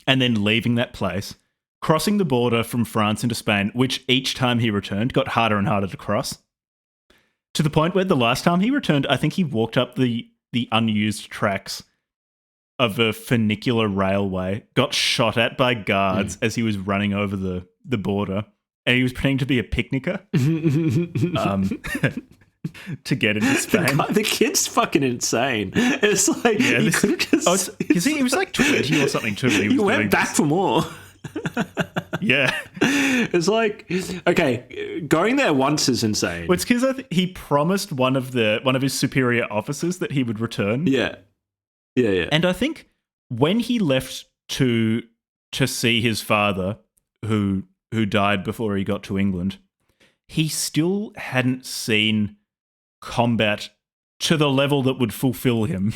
and then leaving that place, crossing the border from France into Spain, which each time he returned got harder and harder to cross, to the point where the last time he returned, I think he walked up the unused tracks of a funicular railway, got shot at by guards as he was running over the border, and he was pretending to be a picnicker to get into Spain. The kid's fucking insane. It's like, he could have just... he was like 20 or something too. He went back for more. Yeah. It's like, okay, going there once is insane. Well, it's because he promised one of his superior officers that he would return. Yeah. And I think when he left to see his father, who died before he got to England, he still hadn't seen combat to the level that would fulfill him.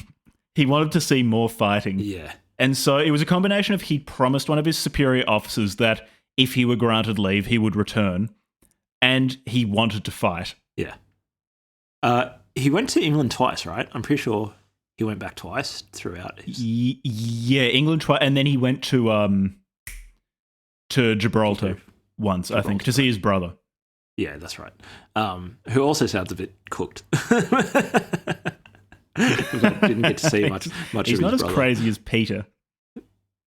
He wanted to see more fighting. Yeah. And so it was a combination of he'd promised one of his superior officers that if he were granted leave, he would return, and he wanted to fight. Yeah. He went to England twice, right? I'm pretty sure he went back twice throughout his... Yeah, England twice, and then he went to Gibraltar once, I think, to see his brother. Yeah, that's right. Who also sounds a bit cooked. Didn't get to see much He's of not his as brother. crazy as Peter.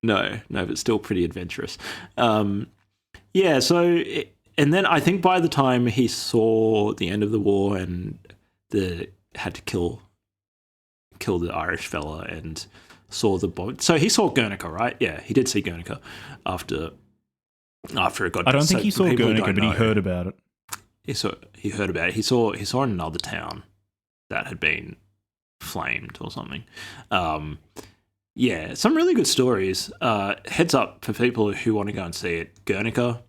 No, but still pretty adventurous. Yeah, so... And then I think by the time he saw the end of the war and had to kill the Irish fella and saw the bomb. So he saw Guernica, right? Yeah, he did see Guernica after it got... I don't think he saw Guernica, but he heard about it. He heard about it. He saw another town that had been flamed or something. Yeah, some really good stories. Heads up for people who want to go and see it. Guernica,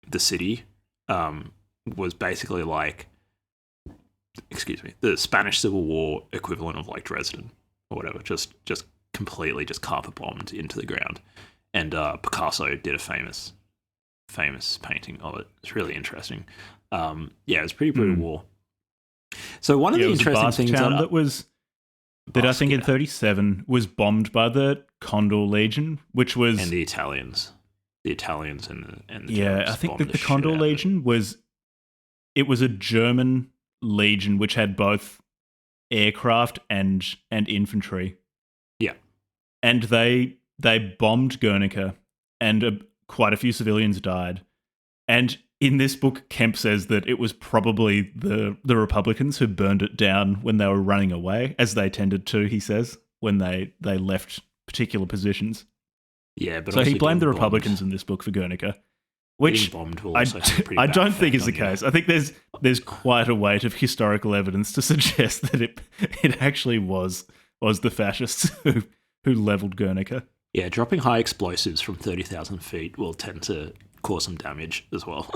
the city, was basically like, the Spanish Civil War equivalent of like Dresden or whatever. Just completely just carpet bombed into the ground. And Picasso did a famous painting of it. It's really interesting. Yeah, it was pretty brutal war. So one of the interesting things that I think in 1937 was bombed by the Condor Legion, which was... And the Italians. The Italians and the yeah, Germans I think bombed that the Condor shit out of Legion was a German legion which had both aircraft and infantry. Yeah. And they bombed Guernica, and quite a few civilians died. And in this book, Kemp says that it was probably the Republicans who burned it down when they were running away, as they tended to, he says, when they left particular positions. Yeah, but so also he blamed the bombed. Republicans in this book for Guernica, which bombed will also have a pretty I bad don't think effect is the on you. case. I think there's quite a weight of historical evidence to suggest that it actually was the fascists who leveled Guernica. Yeah, dropping high explosives from 30,000 feet will tend to cause some damage as well.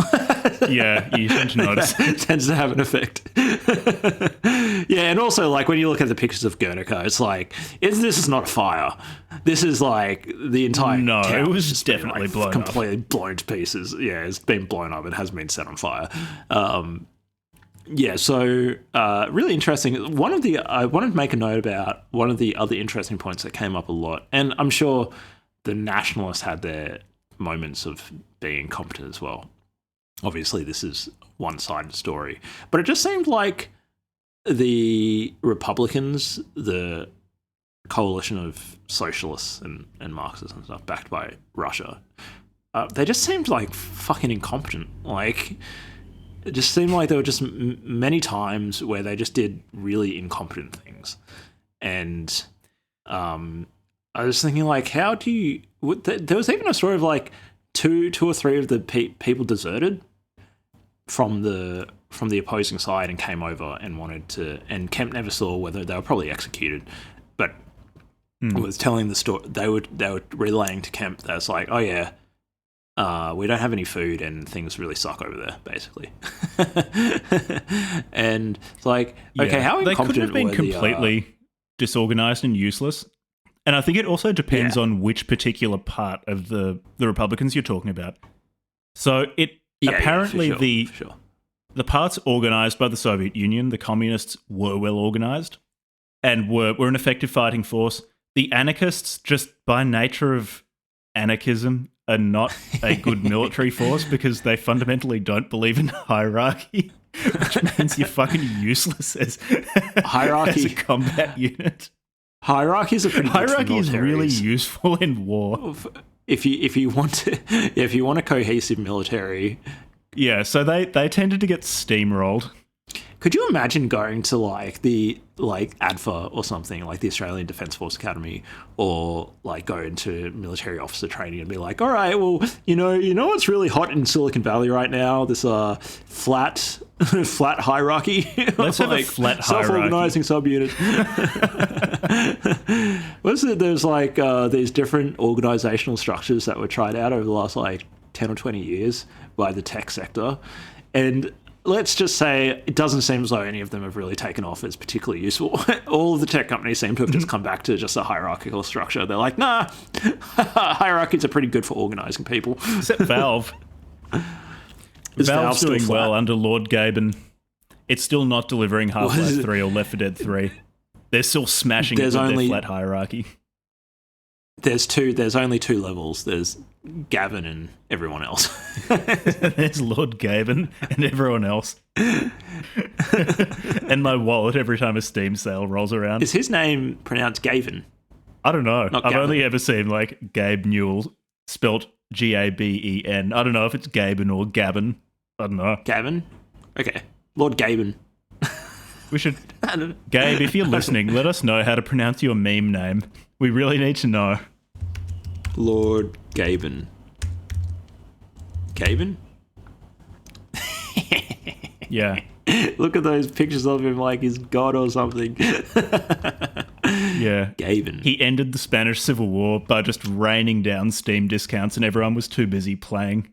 Yeah, you tend to notice. It tends to have an effect. Yeah, and also, like, when you look at the pictures of Guernica, it's like, this is not a fire. This is, like, the entire No, town it was has been, definitely like, blown up. completely blown to pieces. Yeah, it's been blown up. It hasn't been set on fire. Yeah, so really interesting. I wanted to make a note about one of the other interesting points that came up a lot, and I'm sure the nationalists had their moments of being incompetent as well. Obviously, this is one-sided story, but it just seemed like the Republicans, the coalition of socialists and Marxists and stuff backed by Russia, they just seemed like fucking incompetent. Like, it just seemed like there were just many times where they just did really incompetent things. And I was thinking, like, how do you... There was even a story of, like, two or three of the people deserted from the opposing side and came over and wanted to... And Kemp never saw whether they were probably executed, but was telling the story. They were relaying to Kemp that's like, oh, yeah, We don't have any food, and things really suck over there, basically. And it's like, okay, how they incompetent couldn't have been were completely disorganized and useless. And I think it also depends on which particular part of the Republicans you're talking about. So apparently the parts organized by the Soviet Union, the communists were well organized and were an effective fighting force. The anarchists, just by nature of anarchism, are not a good military force because they fundamentally don't believe in hierarchy, which means you're fucking useless as a combat unit. Hierarchy is really useful in war. If you want a cohesive military. Yeah, so they tended to get steamrolled. Could you imagine going to the ADFA or something, like the Australian Defence Force Academy, or like go into military officer training and be like, all right, well, you know what's really hot in Silicon Valley right now? This flat hierarchy. Let's have a flat hierarchy. Self-organizing subunit. What's it? There's these different organizational structures that were tried out over the last 10 or 20 years by the tech sector, and let's just say it doesn't seem as though any of them have really taken off as particularly useful. All of the tech companies seem to have just come back to just a hierarchical structure. They're like, nah, hierarchies are pretty good for organizing people. Except Valve. Valve's doing well under Lord Gaben. It's still not delivering Half-Life 3 or Left 4 Dead 3. They're still smashing it with their flat hierarchy. There's only two levels. There's Gavin and everyone else. There's Lord Gaben and everyone else. And my wallet every time a Steam sale rolls around. Is his name pronounced Gavin? I don't know. Not I've Gavin. only ever seen Gabe Newell spelt Gaben. I don't know if it's Gaben or Gavin. I don't know. Gavin? Okay. Lord Gaben. We should... Gabe, if you're listening, let us know how to pronounce your meme name. We really need to know. Lord Gaben. Gaben? Yeah. Look at those pictures of him like he's God or something. Yeah. Gaben. He ended the Spanish Civil War by just raining down Steam discounts, and everyone was too busy playing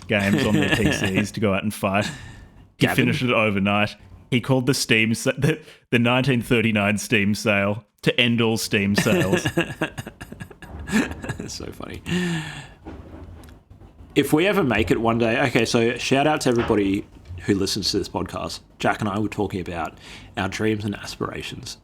games on their PCs to go out and fight. He finished it overnight. He called the 1939 Steam sale to end all Steam sales. That's so funny. If we ever make it one day, okay, so shout out to everybody who listens to this podcast. Jack and I were talking about our dreams and aspirations.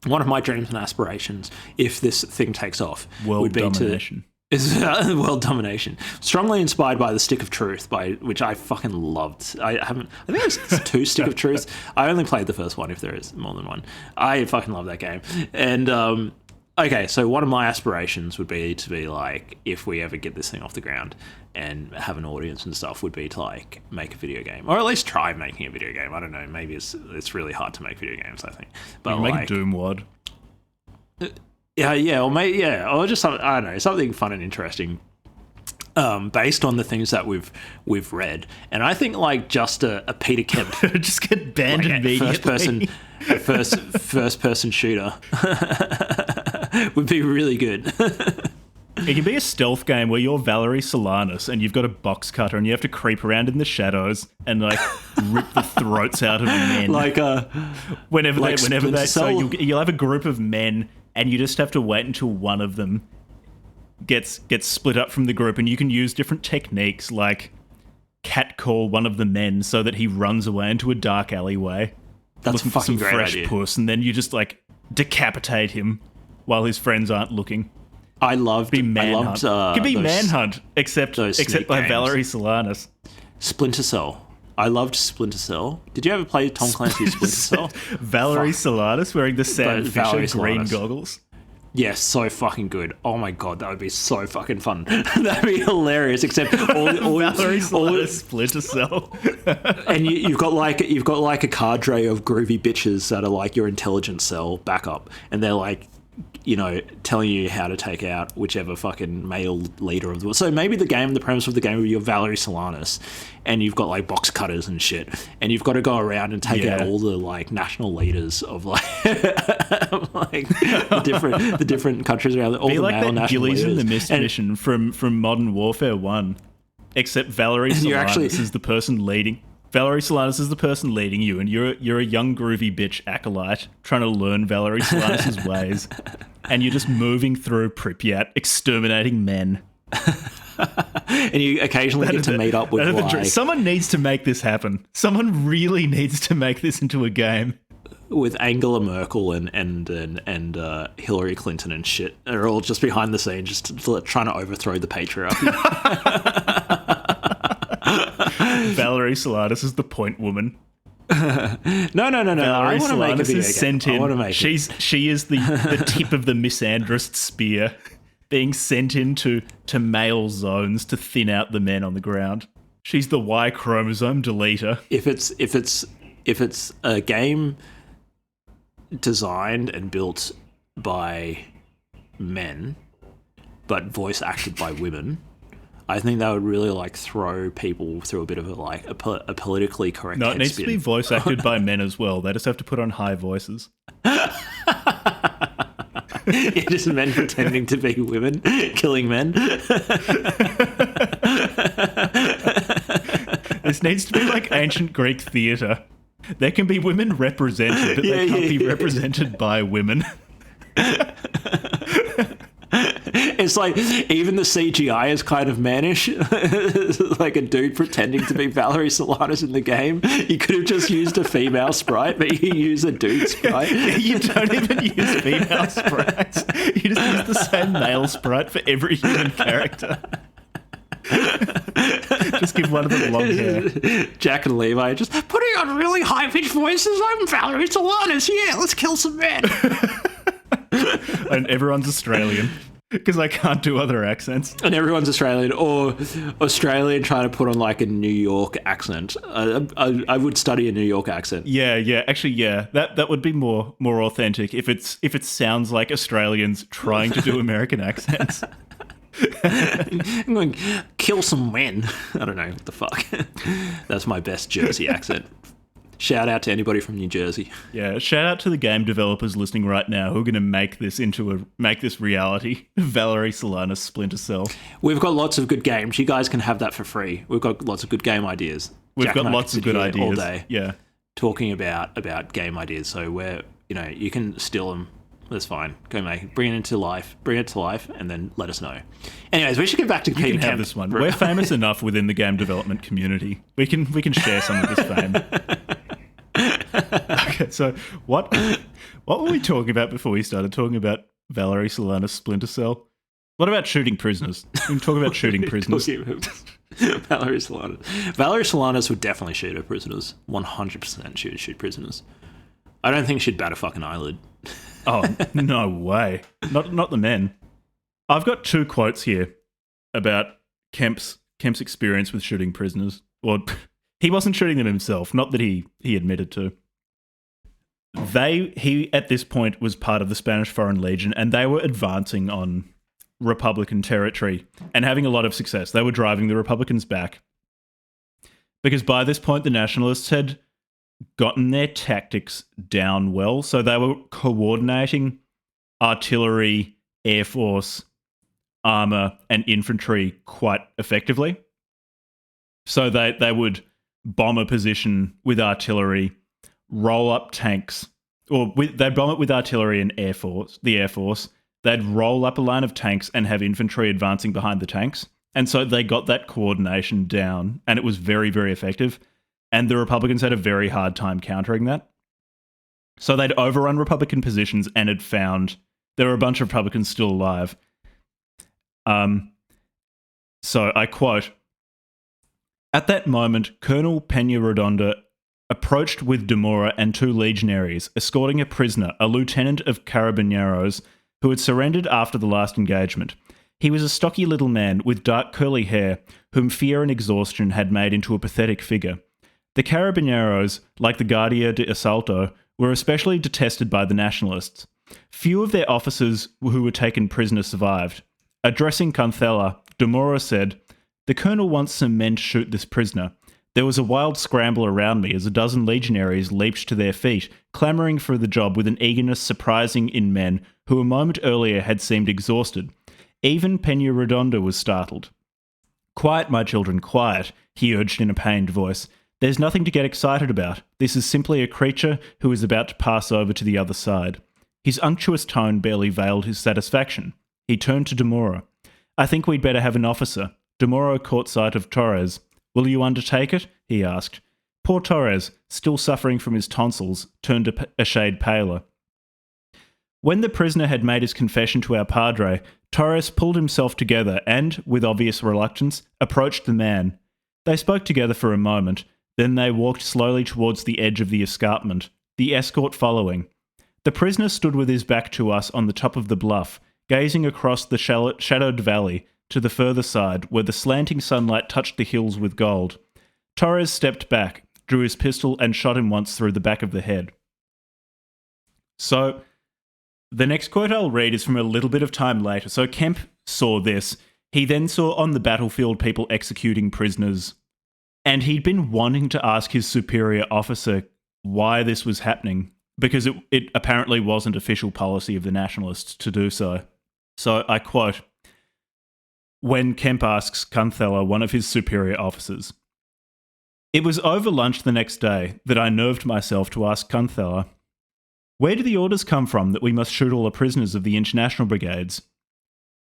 One of my dreams and aspirations, if this thing takes off, world would be domination. World domination. Strongly inspired by the Stick of Truth, which I fucking loved. I think there's two Stick of Truths. I only played the first one, if there is more than one. I fucking love that game. And okay, so one of my aspirations would be to be if we ever get this thing off the ground and have an audience and stuff, would be to make a video game, or at least try making a video game. I don't know, maybe it's really hard to make video games, I think. But make a Doom wad. Yeah, or just something, I don't know, something fun and interesting, based on the things that we've read. And I think just a Peter Kemp, just get banned immediately. First person shooter would be really good. It could be a stealth game where you're Valerie Solanas and you've got a box cutter and you have to creep around in the shadows and rip the throats out of men. Whenever they so you'll have a group of men and you just have to wait until one of them gets split up from the group, and you can use different techniques like catcall one of the men so that he runs away into a dark alleyway. That's looking for some great fresh idea. puss, and then you just decapitate him while his friends aren't looking. I loved Manhunt. Could be Manhunt, except by Valerie Solanas. Splinter Cell. I loved Splinter Cell. Did you ever play Tom Clancy's Splinter Cell? Valerie Solanas wearing the Sam Fisher green goggles. Yes, so fucking good. Oh my god, that would be so fucking fun. That'd be hilarious. Except all Valerie Solanas Splinter Cell, and you've got a cadre of groovy bitches that are your intelligence cell backup, and they're telling you how to take out whichever fucking male leader of the world. So maybe the premise of the game would be you're Valerie Solanas, and you've got box cutters and shit, and you've got to go around and take out all the national leaders of the different countries around all be the male that national Gillies leaders. in the Mist mission from Modern Warfare 1, except Valerie you're Solanas actually- is the person leading. Valerie Solanas is the person leading you, and you're a young groovy bitch acolyte trying to learn Valerie Solanas' ways, and you're just moving through Pripyat, exterminating men. And you occasionally get to meet up with like, someone needs to make this happen. Someone really needs to make this into a game. with Angela Merkel and Hillary Clinton and shit. They're all just behind the scenes, just trying to overthrow the patriarchy. Valerie Solanas is the point woman. No. Valerie I want to make a Solanas video is sent in. I want to make She is the tip of the misandrist spear, being sent into male zones to thin out the men on the ground. She's the Y chromosome deleter. If it's a game designed and built by men, but voice acted by women, I think that would really like throw people through a bit of a politically correct. No, it needs to be voice acted by men as well. They just have to put on high voices. Yeah, just men pretending to be women, killing men. This needs to be like ancient Greek theatre. There can be women represented, but they can't be represented by women. It's like even the CGI is kind of mannish. Like a dude pretending to be Valerie Solanas in the game. You could have just used a female sprite, but you use a dude sprite. You don't even use female sprites. You just use the same male sprite for every human character. Just give one of them long hair. Jack and Levi just putting on really high-pitched voices. I'm Valerie Solanas. Yeah, let's kill some men. And everyone's Australian. Because I can't do other accents. And everyone's Australian or Australian trying to put on like a New York accent. I would study a New York accent. Yeah. Actually, yeah. That would be more authentic if it sounds like Australians trying to do American accents. I'm going to kill some men. I don't know what the fuck. That's my best Jersey accent. Shout out to anybody from New Jersey. Yeah, shout out to the game developers listening right now who are going to make this reality. Valerie Solanas Splinter Cell. We've got lots of good games. You guys can have that for free. We've got lots of good game ideas. We've got lots of good ideas all day. Yeah, talking about game ideas. So you can steal them. That's fine. Go make bring it to life, and then let us know. Anyways, we should get back to Peter Kemp. Kemp. Have this one. We're famous enough within the game development community. We can share some of this fame. Okay, so what were we talking about before we started talking about Valerie Solanas Splinter Cell? What about shooting prisoners? We can talk about shooting prisoners. Valerie Solanas would definitely shoot her prisoners. 100% shoot prisoners. I don't think she'd bat a fucking eyelid. Oh, no way. Not the men. I've got two quotes here about Kemp's experience with shooting prisoners. Well, he wasn't shooting them himself, not that he admitted to. He at this point was part of the Spanish Foreign Legion, and they were advancing on Republican territory and having a lot of success. They were driving the Republicans back. Because by this point, the Nationalists had gotten their tactics down well, so they were coordinating artillery, air force, armor, and infantry quite effectively. So they would bomb a position with artillery, roll up tanks, or they'd bomb it with artillery and the air force. They'd roll up a line of tanks and have infantry advancing behind the tanks. And so they got that coordination down, and it was very, very effective. And the Republicans had a very hard time countering that. So they'd overrun Republican positions and had found there were a bunch of Republicans still alive. So I quote, "At that moment, Colonel Peñarredonda approached with Demora and two legionaries, escorting a prisoner, a lieutenant of Carabineros, who had surrendered after the last engagement. He was a stocky little man with dark curly hair, whom fear and exhaustion had made into a pathetic figure. The Carabineros, like the Guardia de Asalto, were especially detested by the Nationalists. Few of their officers who were taken prisoner survived. Addressing Cancela, Demora said, 'The colonel wants some men to shoot this prisoner.' There was a wild scramble around me as a dozen legionaries leaped to their feet, clamouring for the job with an eagerness surprising in men who a moment earlier had seemed exhausted. Even Peñarredonda was startled. "Quiet, my children, quiet," he urged in a pained voice. "There's nothing to get excited about. This is simply a creature who is about to pass over to the other side." His unctuous tone barely veiled his satisfaction. He turned to Demora. "I think we'd better have an officer." Demora caught sight of Torres. "Will you undertake it?" he asked. Poor Torres, still suffering from his tonsils, turned a shade paler. When the prisoner had made his confession to our padre, Torres pulled himself together and, with obvious reluctance, approached the man. They spoke together for a moment, then they walked slowly towards the edge of the escarpment, the escort following. The prisoner stood with his back to us on the top of the bluff, gazing across the shadowed valley to the further side where the slanting sunlight touched the hills with gold. Torres stepped back, drew his pistol and shot him once through the back of the head. So, the next quote I'll read is from a little bit of time later. So Kemp saw this. He then saw on the battlefield people executing prisoners. And he'd been wanting to ask his superior officer why this was happening, because it apparently wasn't official policy of the Nationalists to do so. So I quote, when Kemp asks Cuntheller, one of his superior officers, "It was over lunch the next day that I nerved myself to ask Cuntheller, where do the orders come from that we must shoot all the prisoners of the international brigades?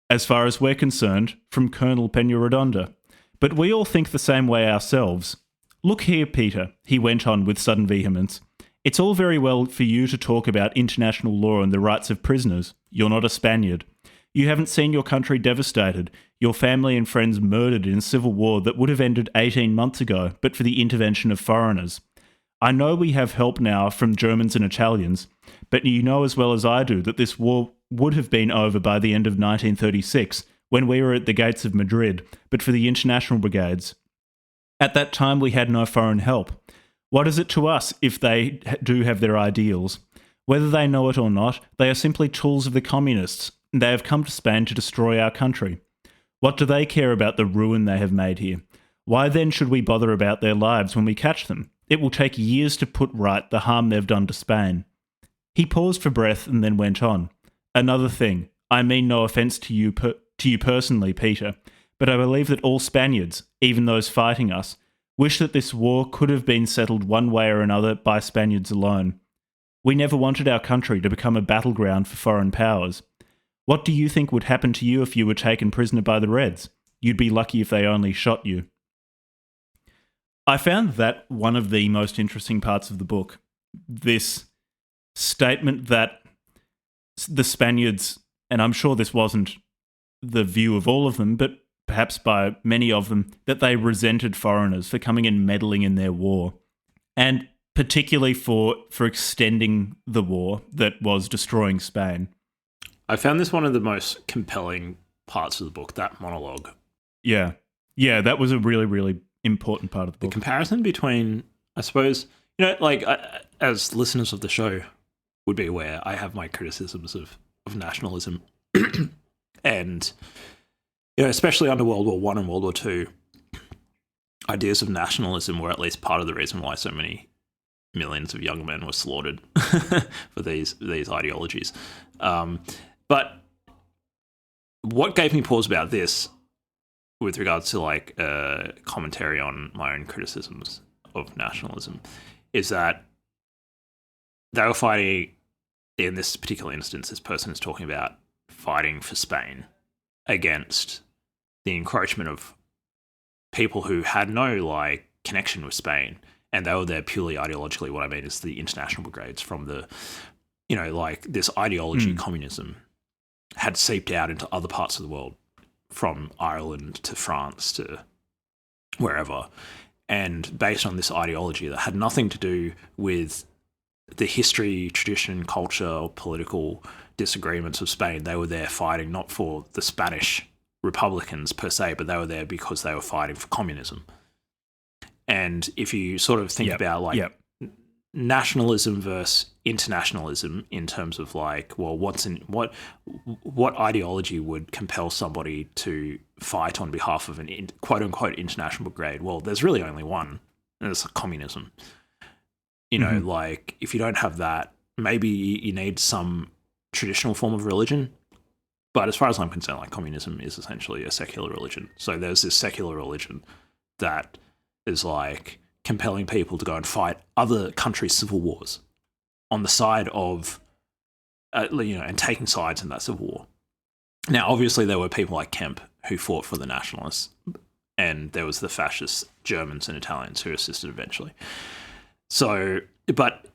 As far as we're concerned, from Colonel Peñarredonda. But we all think the same way ourselves. Look here, Peter," he went on with sudden vehemence. "It's all very well for you to talk about international law and the rights of prisoners. You're not a Spaniard. You haven't seen your country devastated, your family and friends murdered in a civil war that would have ended 18 months ago, but for the intervention of foreigners. I know we have help now from Germans and Italians, but you know as well as I do that this war would have been over by the end of 1936, when we were at the gates of Madrid, but for the international brigades. At that time we had no foreign help. What is it to us if they do have their ideals? Whether they know it or not, they are simply tools of the communists, and they have come to Spain to destroy our country. What do they care about the ruin they have made here? Why then should we bother about their lives when we catch them? It will take years to put right the harm they've done to Spain." He paused for breath and then went on. "Another thing, I mean no offence to you personally, Peter, but I believe that all Spaniards, even those fighting us, wish that this war could have been settled one way or another by Spaniards alone. We never wanted our country to become a battleground for foreign powers. What do you think would happen to you if you were taken prisoner by the Reds? You'd be lucky if they only shot you." I found that one of the most interesting parts of the book. This statement that the Spaniards, and I'm sure this wasn't the view of all of them, but perhaps by many of them, that they resented foreigners for coming and meddling in their war. And particularly for extending the war that was destroying Spain. I found this one of the most compelling parts of the book, that monologue. Yeah. Yeah, that was a really, really important part of the book. The comparison between, I suppose, as listeners of the show would be aware, I have my criticisms of nationalism. And, especially under World War I and World War II, ideas of nationalism were at least part of the reason why so many millions of young men were slaughtered for these ideologies. But what gave me pause about this, with regards to commentary on my own criticisms of nationalism, is that they were fighting, in this particular instance, this person is talking about fighting for Spain against the encroachment of people who had no connection with Spain, and they were there purely ideologically. What I mean is the international brigades from the, this ideology, communism, had seeped out into other parts of the world, from Ireland to France to wherever. And based on this ideology that had nothing to do with the history, tradition, culture, or political disagreements of Spain, they were there fighting not for the Spanish Republicans per se, but they were there because they were fighting for communism. And if you sort of think about nationalism versus internationalism in terms of what ideology would compel somebody to fight on behalf of an quote unquote international brigade? Well, there's really only one, and it's communism. If you don't have that, maybe you need some traditional form of religion, But as far as I'm concerned, like communism is essentially a secular religion. So there's this secular religion that is like compelling people to go and fight other countries' civil wars on the side of, and taking sides in that civil war. Now, obviously, there were people like Kemp who fought for the nationalists, and there was the fascist Germans and Italians who assisted eventually. So, but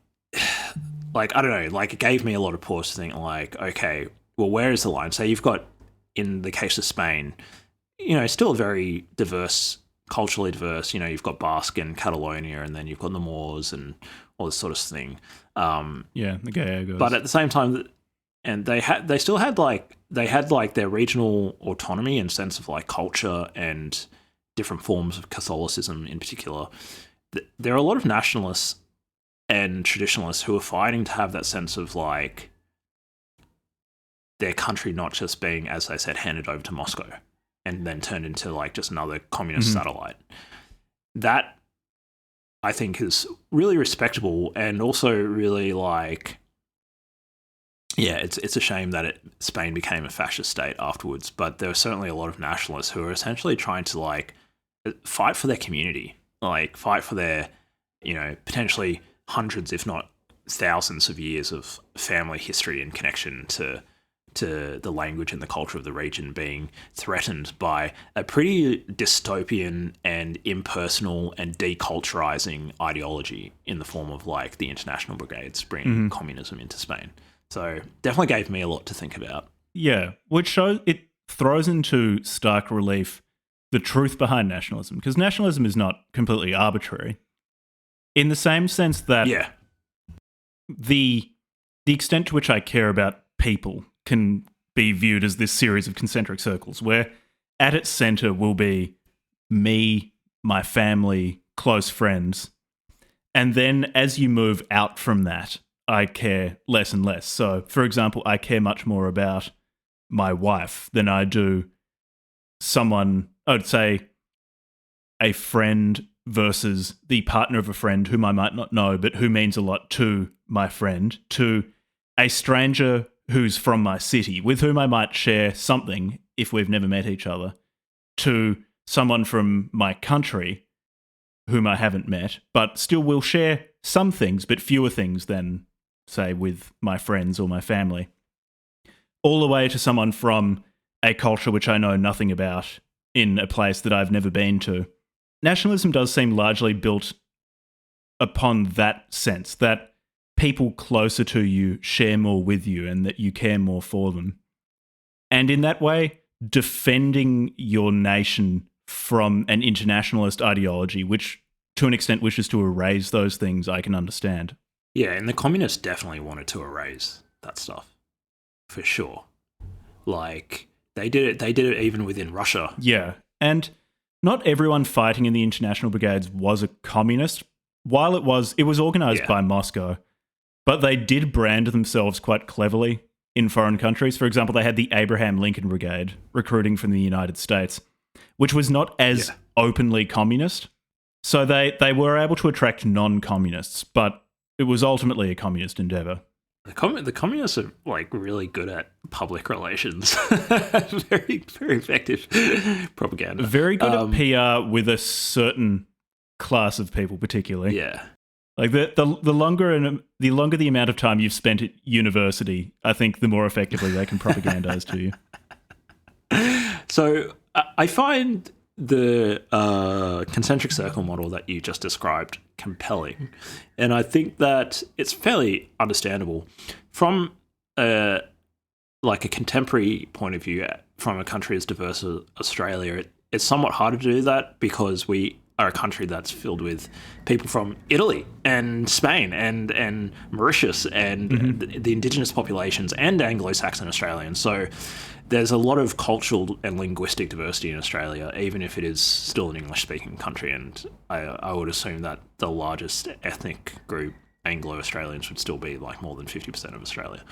like, I don't know, like it gave me a lot of pause to think like, okay, well, where is the line? So you've got, in the case of Spain, still a very diverse, culturally diverse, you've got Basque and Catalonia, and then you've got the Moors and all this sort of thing. The Gallegos. But at the same time, and they had their regional autonomy and sense of like culture and different forms of Catholicism in particular. There are a lot of nationalists and traditionalists who are fighting to have that sense of like their country not just being, as they said, handed over to Moscow and then turned into like just another communist satellite. That I think is really respectable, and also really like, yeah, it's a shame that Spain became a fascist state afterwards, but there were certainly a lot of nationalists who are essentially trying to like fight for their community, like fight for their, potentially hundreds, if not thousands of years of family history and connection to the language and the culture of the region being threatened by a pretty dystopian and impersonal and deculturizing ideology in the form of like the International Brigades bringing communism into Spain. So definitely gave me a lot to think about. Yeah, which shows it throws into stark relief the truth behind nationalism, because nationalism is not completely arbitrary. In the same sense that the extent to which I care about people can be viewed as this series of concentric circles where at its center will be me, my family, close friends. And then as you move out from that, I care less and less. So, for example, I care much more about my wife than I do someone, I'd say a friend versus the partner of a friend whom I might not know, but who means a lot to my friend, to a stranger who's from my city, with whom I might share something if we've never met each other, to someone from my country whom I haven't met, but still will share some things, but fewer things than, say, with my friends or my family. All the way to someone from a culture which I know nothing about in a place that I've never been to. Nationalism does seem largely built upon that sense, that people closer to you share more with you and that you care more for them. And in that way, defending your nation from an internationalist ideology, which to an extent wishes to erase those things, I can understand. Yeah, and the communists definitely wanted to erase that stuff, for sure. Like, they did it even within Russia. Yeah, and not everyone fighting in the International Brigades was a communist. While it was organised by Moscow, but they did brand themselves quite cleverly in foreign countries. For example, they had the Abraham Lincoln Brigade recruiting from the United States, which was not as openly communist. So they were able to attract non-communists, but it was ultimately a communist endeavor. The communists are like really good at public relations. Very, very effective propaganda. Very good at PR with a certain class of people, particularly. Yeah. Like the longer the amount of time you've spent at university, I think the more effectively they can propagandize to you. So I find the concentric circle model that you just described compelling, and I think that it's fairly understandable from a contemporary point of view. From a country as diverse as Australia, it's somewhat harder to do that because we are a country that's filled with people from Italy and Spain and Mauritius and the indigenous populations and Anglo-Saxon Australians. So there's a lot of cultural and linguistic diversity in Australia, even if it is still an English-speaking country. And I would assume that the largest ethnic group, Anglo-Australians, would still be like more than 50% of Australia.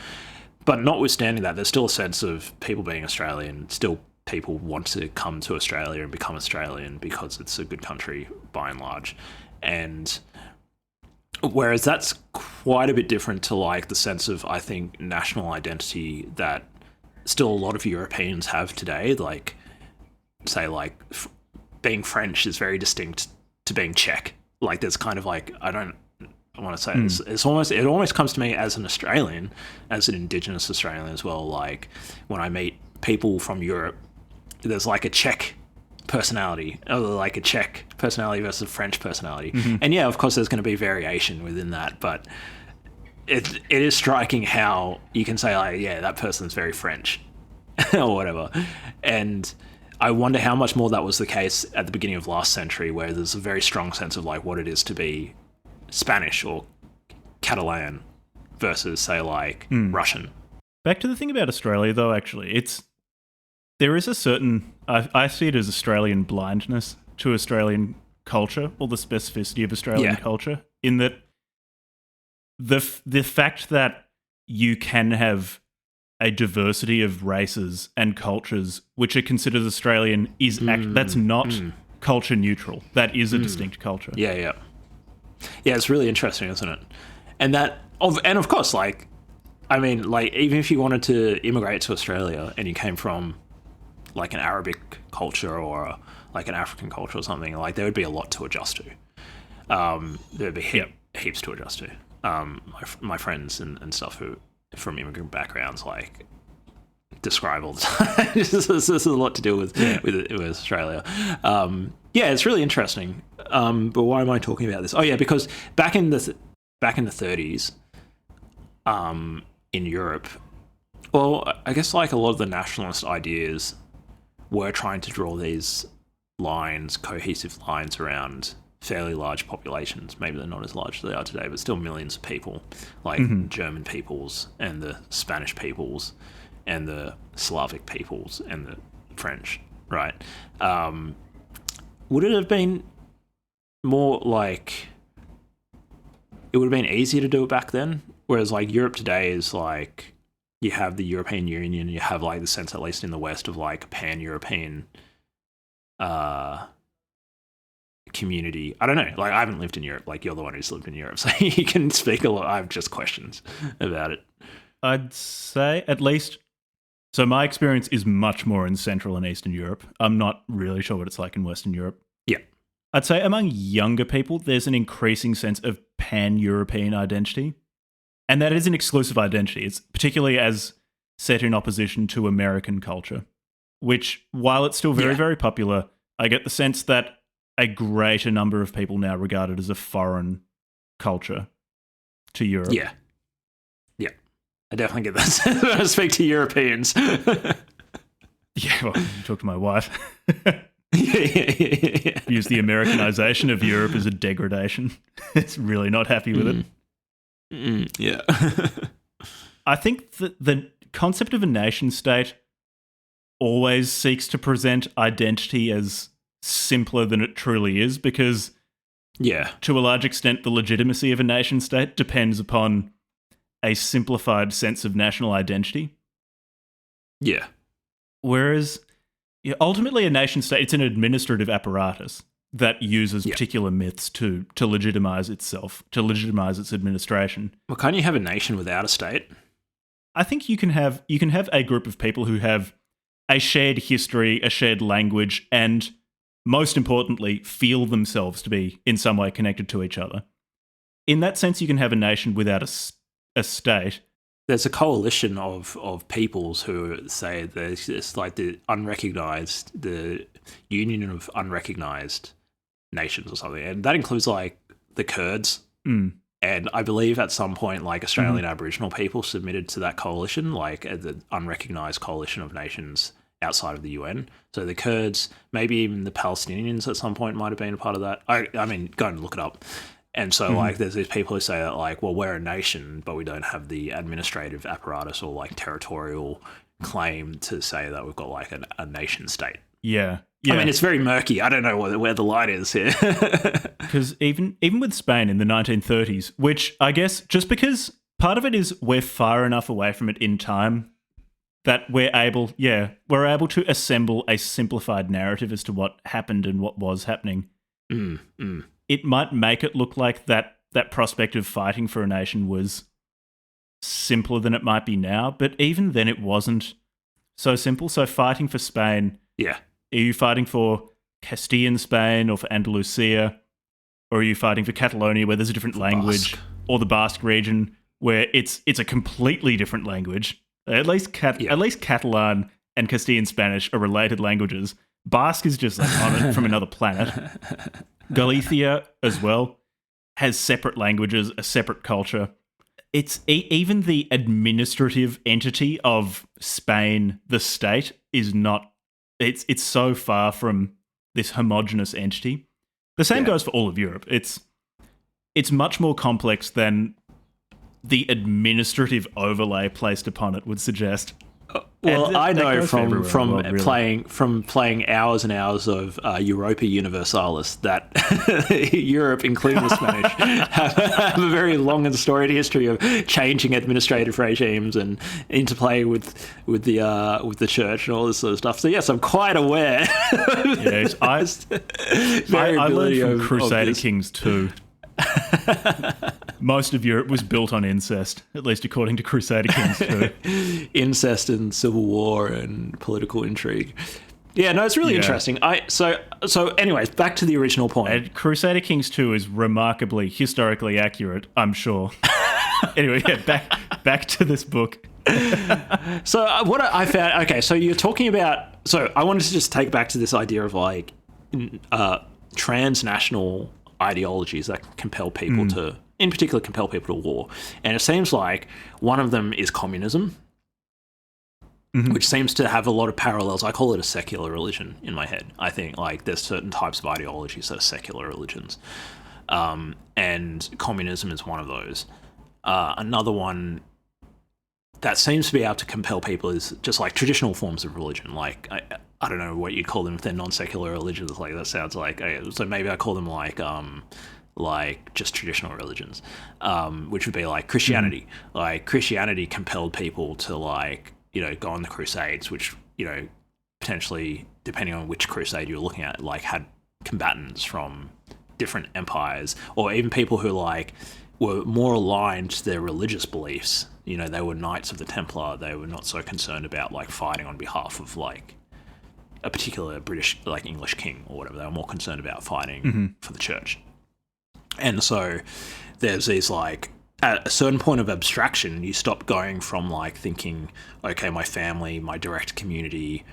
But notwithstanding that, there's still a sense of people being Australian, still people want to come to Australia and become Australian because it's a good country by and large. And whereas that's quite a bit different to like the sense of, I think, national identity that still a lot of Europeans have today. Like, say, like being French is very distinct to being Czech. Like, there's kind of like, I want to say this. It almost comes to me as an Australian, as an Indigenous Australian as well. Like, when I meet people from Europe, there's like a Czech personality, or like a Czech personality versus a French personality. And yeah, of course, there's going to be variation within that, but it is striking how you can say, like, yeah, that person's very French or whatever. And I wonder how much more that was the case at the beginning of last century, where there's a very strong sense of like what it is to be Spanish or Catalan versus, say, like Russian. Back to the thing about Australia, though, actually, there is a certain, I see it as Australian blindness to Australian culture, or the specificity of Australian culture, in that the fact that you can have a diversity of races and cultures which are considered Australian that's not culture neutral. That is a distinct culture. Yeah, it's really interesting, isn't it? And of course, like, I mean, like, even if you wanted to immigrate to Australia and you came from like an Arabic culture or like an African culture or something, like, there would be a lot to adjust to. There would be heaps to adjust to. My friends and stuff who from immigrant backgrounds, like, describe all the time. There's a lot to do with Australia. Yeah, it's really interesting. But why am I talking about this? Oh yeah, because back in the 30s, in Europe, well, I guess like a lot of the nationalist ideas were trying to draw these lines, cohesive lines around fairly large populations. Maybe they're not as large as they are today, but still millions of people, like German peoples and the Spanish peoples and the Slavic peoples and the French, right? Would it have been more like, it would have been easier to do it back then? Whereas like Europe today is like, you have the European Union, you have like the sense, at least in the West, of like pan-European community. I don't know. Like, I haven't lived in Europe. Like, you're the one who's lived in Europe, so you can speak a lot. I have just questions about it. I'd say at least. So my experience is much more in Central and Eastern Europe. I'm not really sure what it's like in Western Europe. Yeah. I'd say among younger people, there's an increasing sense of pan-European identity. And that is an exclusive identity. It's particularly as set in opposition to American culture, which, while it's still very, very popular, I get the sense that a greater number of people now regard it as a foreign culture to Europe. Yeah. I definitely get that when I speak to Europeans. Yeah, well, you talk to my wife. Yeah. Use the Americanization of Europe as a degradation. It's really not happy with it. Yeah. I think that the concept of a nation state always seeks to present identity as simpler than it truly is, because to a large extent, the legitimacy of a nation state depends upon a simplified sense of national identity. Yeah. Whereas ultimately a nation state, it's an administrative apparatus that uses particular myths to legitimize itself, to legitimize its administration. Well, can't you have a nation without a state? I think you can have a group of people who have a shared history, a shared language, and most importantly, feel themselves to be in some way connected to each other. In that sense, you can have a nation without a state. There's a coalition of peoples who say there's it's like the Union of Unrecognized Nations or something, and that includes like the Kurds. And I believe at some point, like, Australian Aboriginal people submitted to that coalition, like the unrecognized coalition of nations outside of the UN. So the Kurds, maybe even the Palestinians at some point might have been a part of that. I mean, go and look it up. And so, like, there's these people who say that, like, well, we're a nation, but we don't have the administrative apparatus or, like, territorial claim to say that we've got, like, a nation state. Yeah. I mean, it's very murky. I don't know where the line is here. Because even with Spain in the 1930s, which I guess just because part of it is we're far enough away from it in time that we're able to assemble a simplified narrative as to what happened and what was happening. It might make it look like that prospect of fighting for a nation was simpler than it might be now, but even then it wasn't so simple. So fighting for Spain, Yeah. are you fighting for Castilian Spain or for Andalusia? Or are you fighting for Catalonia where there's a different language? Basque. Or the Basque region where it's a completely different language? At least Catalan and Castilian Spanish are related languages. Basque is just like from another planet. Galicia as well has separate languages, a separate culture. It's even the administrative entity of Spain, the state, is not. It's so far from this homogenous entity. The same goes for all of Europe. It's much more complex than the administrative overlay placed upon it would suggest. Well, I know from really. playing hours and hours of Europa Universalis that Europe, including the Spanish, have a very long and storied history of changing administrative regimes and interplay with the church and all this sort of stuff. So yes, I'm quite aware. Yes, I learned from Crusader Kings too. Most of Europe was built on incest, at least according to Crusader Kings 2. Incest and civil war and political intrigue. Yeah, no, it's really interesting. So anyways, back to the original point. And Crusader Kings 2 is remarkably historically accurate, I'm sure. Anyway, back to this book. So what I found, okay, so you're talking about, so I wanted to just take back to this idea of like transnational ideologies that compel people to, in particular, compel people to war. And it seems like one of them is communism, which seems to have a lot of parallels. I call it a secular religion in my head. I think like there's certain types of ideologies that are secular religions. And communism is one of those. Another one that seems to be able to compel people is just like traditional forms of religion. Like, I don't know what you'd call them if they're non-secular religions. Like that sounds like, so maybe I call them like just traditional religions, which would be like Christianity. Like Christianity compelled people to like, go on the Crusades, which, potentially, depending on which crusade you're looking at, like had combatants from different empires, or even people who like were more aligned to their religious beliefs. They were Knights of the Templar. They were not so concerned about like fighting on behalf of like a particular British, like English king or whatever. They were more concerned about fighting for the church. And so there's these like, at a certain point of abstraction, you stop going from like thinking, okay, my family, my direct community,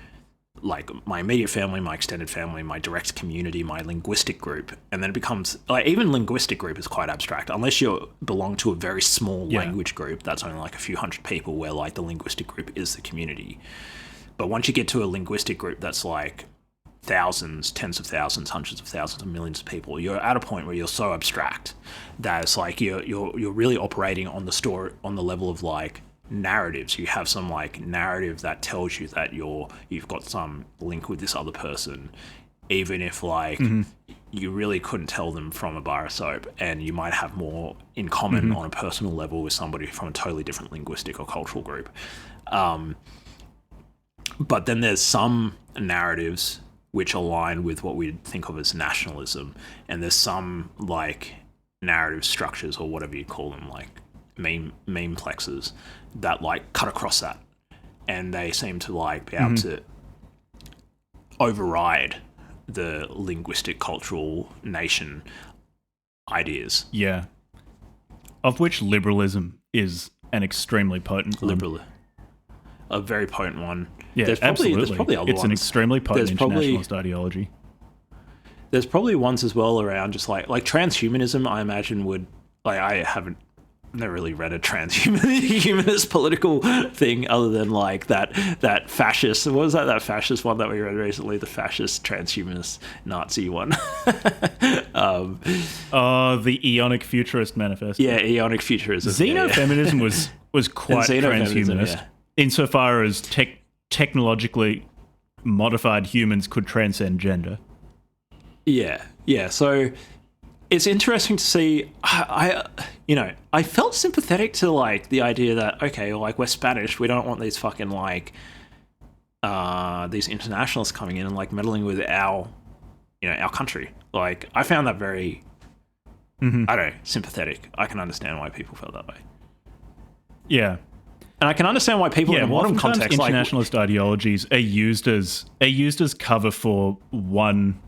like my immediate family, my extended family, my direct community, my linguistic group. And then it becomes like, even linguistic group is quite abstract unless you belong to a very small language group that's only like a few hundred people, where like the linguistic group is the community. But once you get to a linguistic group that's like thousands, tens of thousands, hundreds of thousands, of millions of people, you're at a point where you're so abstract that it's like you're really operating on the level of like narratives. You have some like narrative that tells you that you've got some link with this other person, even if like you really couldn't tell them from a bar of soap, and you might have more in common on a personal level with somebody from a totally different linguistic or cultural group. But then there's some narratives which align with what we think of as nationalism, and there's some like narrative structures, or whatever you call them, like memeplexes, that like cut across that, and they seem to like be able to override the linguistic, cultural, nation ideas. Yeah. Of which liberalism is an extremely potent one. A very potent one. Yeah, there's probably other it's ones. An extremely potent internationalist ideology. There's probably ones as well around just like transhumanism. I imagine would, like, I haven't never really read a transhumanist political thing other than like that fascist. What was that fascist one that we read recently? The fascist transhumanist Nazi one. The Eonic Futurist Manifesto. Yeah, Eonic Futurism. Xenofeminism was quite transhumanist. Yeah. Insofar as technologically modified humans could transcend gender. Yeah. So it's interesting to see. I felt sympathetic to like the idea that, okay, like, we're Spanish, we don't want these fucking like these internationalists coming in and like meddling with our country. Like, I found that very I don't know, sympathetic. I can understand why people felt that way. Yeah. And I can understand why people in a modern oftentimes context, internationalist ideologies are used as cover for one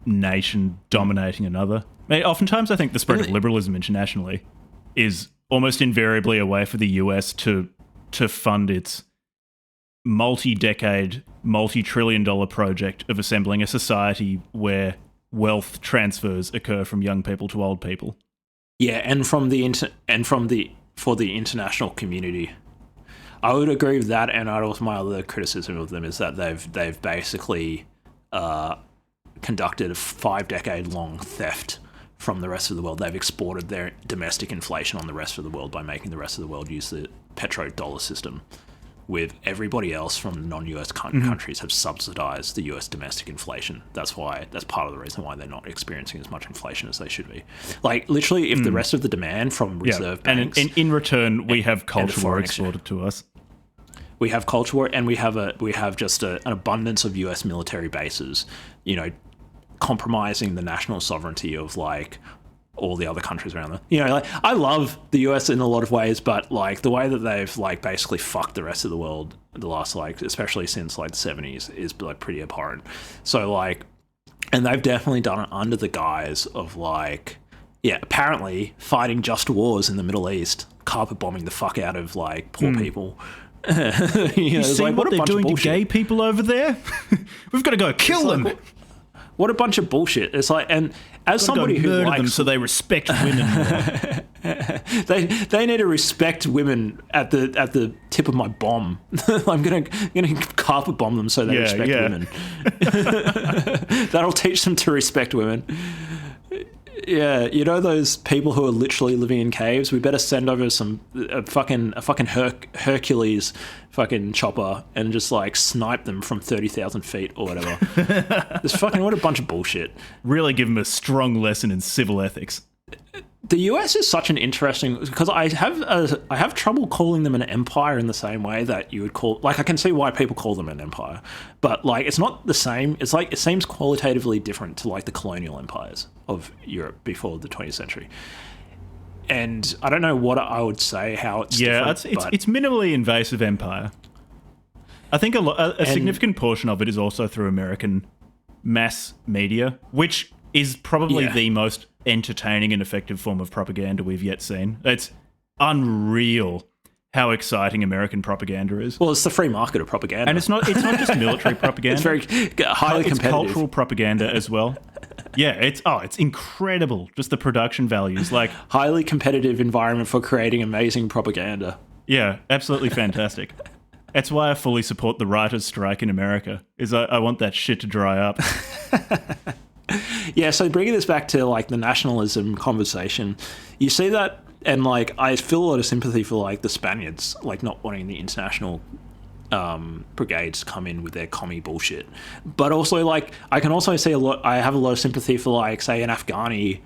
nation dominating another. Oftentimes, I think the spread of liberalism internationally is almost invariably a way for the US to fund its multi-decade, multi-trillion-dollar project of assembling a society where wealth transfers occur from young people to old people. Yeah, and for the international community. I would agree with that, and also my other criticism of them is that they've basically conducted a 5-decade-long theft from the rest of the world. They've exported their domestic inflation on the rest of the world by making the rest of the world use the petrodollar system, with everybody else from non-US countries have subsidized the US domestic inflation. That's part of the reason why they're not experiencing as much inflation as they should be. Like, literally, if the rest of the demand from reserve banks... And in return, we have culture war exported to us. We have culture war, and we have just an abundance of US military bases, you know, compromising the national sovereignty of, like, all the other countries around them. You know, like, I love the US in a lot of ways, but, like, the way that they've, like, basically fucked the rest of the world the last, like, especially since, like, the 70s is, like, pretty abhorrent. So, like, and they've definitely done it under the guise of, like, yeah, apparently fighting just wars in the Middle East, carpet bombing the fuck out of, like, poor people. You see like, what they're doing to gay people over there? We've got to go kill them. What a bunch of bullshit. It's like, and as somebody who likes them so they respect women more. they need to respect women at the tip of my bomb. I'm gonna carpet bomb them so they respect women. That'll teach them to respect women. Yeah, you know those people who are literally living in caves? We better send over a fucking Hercules fucking chopper and just, like, snipe them from 30,000 feet or whatever. This fucking, what a bunch of bullshit. Really give them a strong lesson in civil ethics. The US is such an interesting, because I have trouble calling them an empire in the same way that you would call, like, I can see why people call them an empire, but, like, it's not the same. It's like, it seems qualitatively different to, like, the colonial empires of Europe before the 20th century. And I don't know what I would say, how it's different. Yeah, it's minimally invasive empire. I think a significant portion of it is also through American mass media, which is probably the most entertaining and effective form of propaganda we've yet seen. It's unreal how exciting American propaganda is. Well, it's the free market of propaganda. And it's not just military propaganda. It's very highly competitive. It's cultural propaganda as well. Yeah, it's incredible, just the production values. Like, highly competitive environment for creating amazing propaganda. Yeah, absolutely fantastic. That's why I fully support the writers' strike in America, is I want that shit to dry up. Yeah, so bringing this back to, like, the nationalism conversation, you see that, and, like, I feel a lot of sympathy for, like, the Spaniards, like, not wanting the international brigades to come in with their commie bullshit. But also, like, I can also see I have a lot of sympathy for, like, say, an Afghani,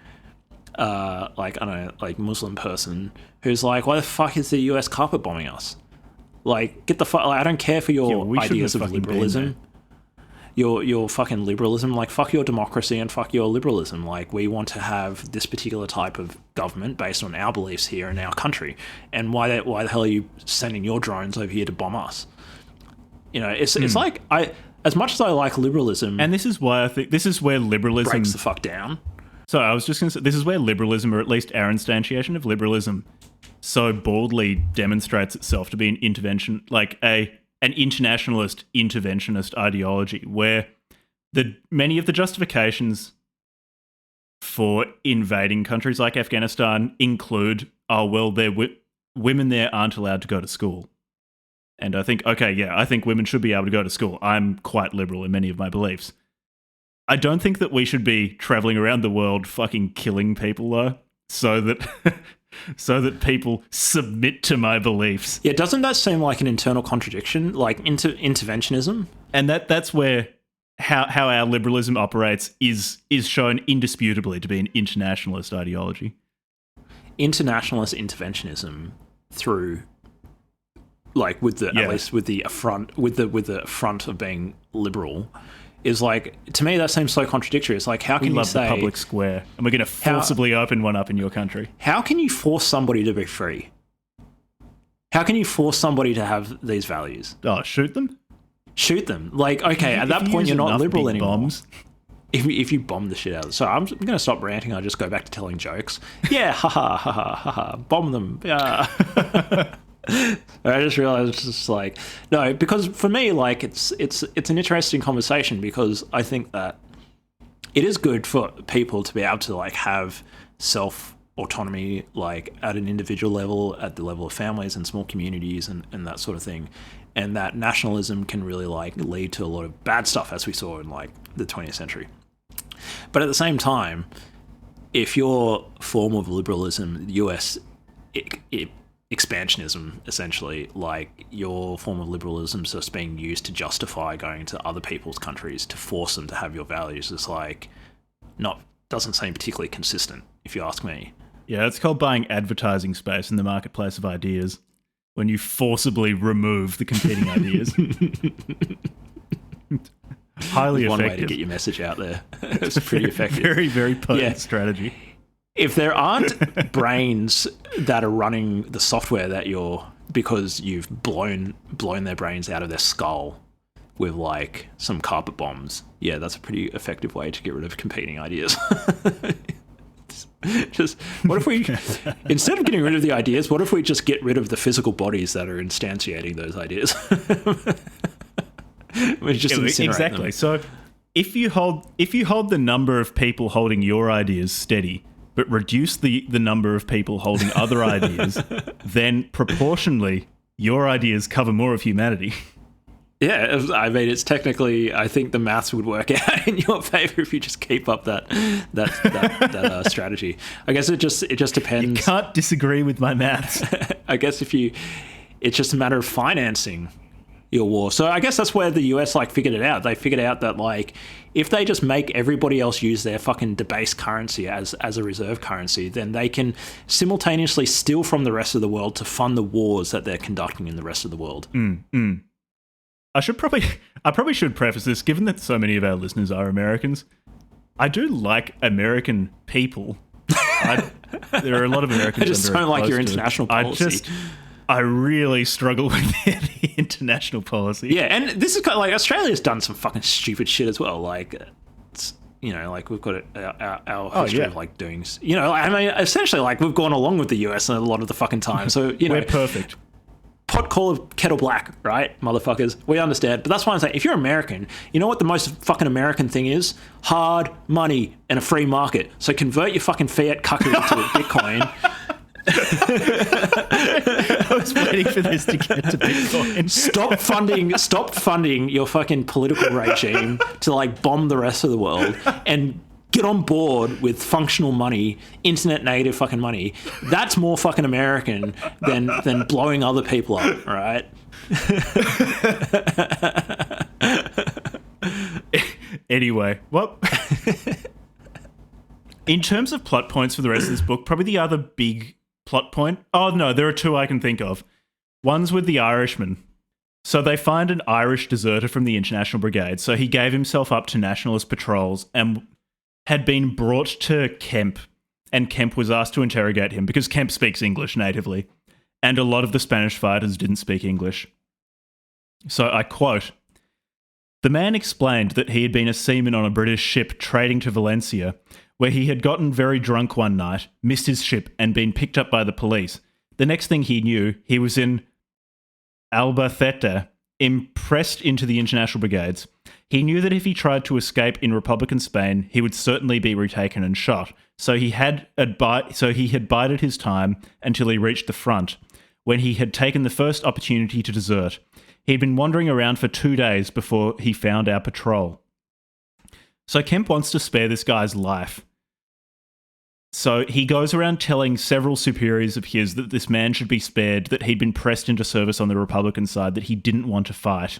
like, I don't know, like, Muslim person who's like, why the fuck is the US carpet bombing us? Like, get the fuck, like, I don't care for your ideas of liberalism. Your fucking liberalism, like, fuck your democracy and fuck your liberalism. Like, we want to have this particular type of government based on our beliefs here in our country. And why the hell are you sending your drones over here to bomb us? You know, it's like, as much as I like liberalism, and this is why I think this is where liberalism breaks the fuck down. So I was just going to say, this is where liberalism, or at least our instantiation of liberalism, so boldly demonstrates itself to be an intervention, like an internationalist interventionist ideology, where many of the justifications for invading countries like Afghanistan include, women there aren't allowed to go to school. And I think, I think women should be able to go to school. I'm quite liberal in many of my beliefs. I don't think that we should be traveling around the world fucking killing people, though, so that people submit to my beliefs. Yeah, doesn't that seem like an internal contradiction, like interventionism? And that's where how our liberalism operates is shown indisputably to be an internationalist ideology. Internationalist interventionism through, like, with the at least with the affront of being liberal, is, like, to me that seems so contradictory. It's like, how can you say the public square and we're going to forcibly open one up in your country? How can you force somebody to be free? How can you force somebody to have these values? Oh, shoot them? Shoot them. Like, okay, at that point, you're not liberal anymore. Bombs. If you bomb the shit out of them. So I'm going to stop ranting. I'll just go back to telling jokes. Yeah, haha, haha, haha. Bomb them. Yeah. I just realized it's just like, no, because for me, like, it's an interesting conversation because I think that it is good for people to be able to, like, have self-autonomy, like, at an individual level, at the level of families and small communities and that sort of thing. And that nationalism can really, like, lead to a lot of bad stuff, as we saw in, like, the 20th century. But at the same time, if your form of liberalism, US expansionism, essentially, like, your form of liberalism is just being used to justify going to other people's countries to force them to have your values, is, like, doesn't seem particularly consistent, if you ask me. Yeah, it's called buying advertising space in the marketplace of ideas. When you forcibly remove the competing ideas. Highly effective. One way to get your message out there. It's pretty effective. Very, very potent strategy. If there aren't brains that are running the software that because you've blown their brains out of their skull with, like, some carpet bombs, yeah, that's a pretty effective way to get rid of competing ideas. Just, what if we, instead of getting rid of the ideas, what if we just get rid of the physical bodies that are instantiating those ideas? We just incinerate exactly them. So if you hold the number of people holding your ideas steady, but reduce the number of people holding other ideas, then proportionally your ideas cover more of humanity. Yeah, I mean, it's technically, I think the maths would work out in your favor if you just keep up that strategy. I guess it just depends. You can't disagree with my maths. I guess it's just a matter of financing your war. So I guess that's where the US, like, figured it out. They figured out that, like, if they just make everybody else use their fucking debased currency as a reserve currency, then they can simultaneously steal from the rest of the world to fund the wars that they're conducting in the rest of the world. I probably should preface this, given that so many of our listeners are Americans. I do like American people. There are a lot of Americans. I just don't like your international policy. I really struggle with the international policy. Yeah, and this is kind of like, Australia's done some fucking stupid shit as well. Like, it's, you know, like, we've got our history of, like, doing, you know, I mean, essentially, like, we've gone along with the US a lot of the fucking time. So, you know, we're perfect. Pot caller kettle black, right, motherfuckers? We understand. But that's why I'm saying, if you're American, you know what the most fucking American thing is? Hard money and a free market. So convert your fucking fiat cuckery to Bitcoin. I was waiting for this to get to Bitcoin. Stop funding your fucking political regime to, like, bomb the rest of the world, and get on board with functional money, internet native fucking money. That's more fucking American than blowing other people up, right? Anyway, well, in terms of plot points for the rest of this book, probably the other big plot point. Oh no, there are two I can think of. One's with the Irishman. So they find an Irish deserter from the International Brigade. So he gave himself up to nationalist patrols and had been brought to Kemp, and Kemp was asked to interrogate him because Kemp speaks English natively, and a lot of the Spanish fighters didn't speak English. So I quote, "The man explained that he had been a seaman on a British ship trading to Valencia, where he had gotten very drunk one night, missed his ship, and been picked up by the police. The next thing he knew, he was in Albacete, impressed into the International Brigades. He knew that if he tried to escape in Republican Spain, he would certainly be retaken and shot. So he had bided his time until he reached the front, when he had taken the first opportunity to desert. He'd been wandering around for 2 days before he found our patrol." So Kemp wants to spare this guy's life. So he goes around telling several superiors of his that this man should be spared, that he'd been pressed into service on the Republican side, that he didn't want to fight.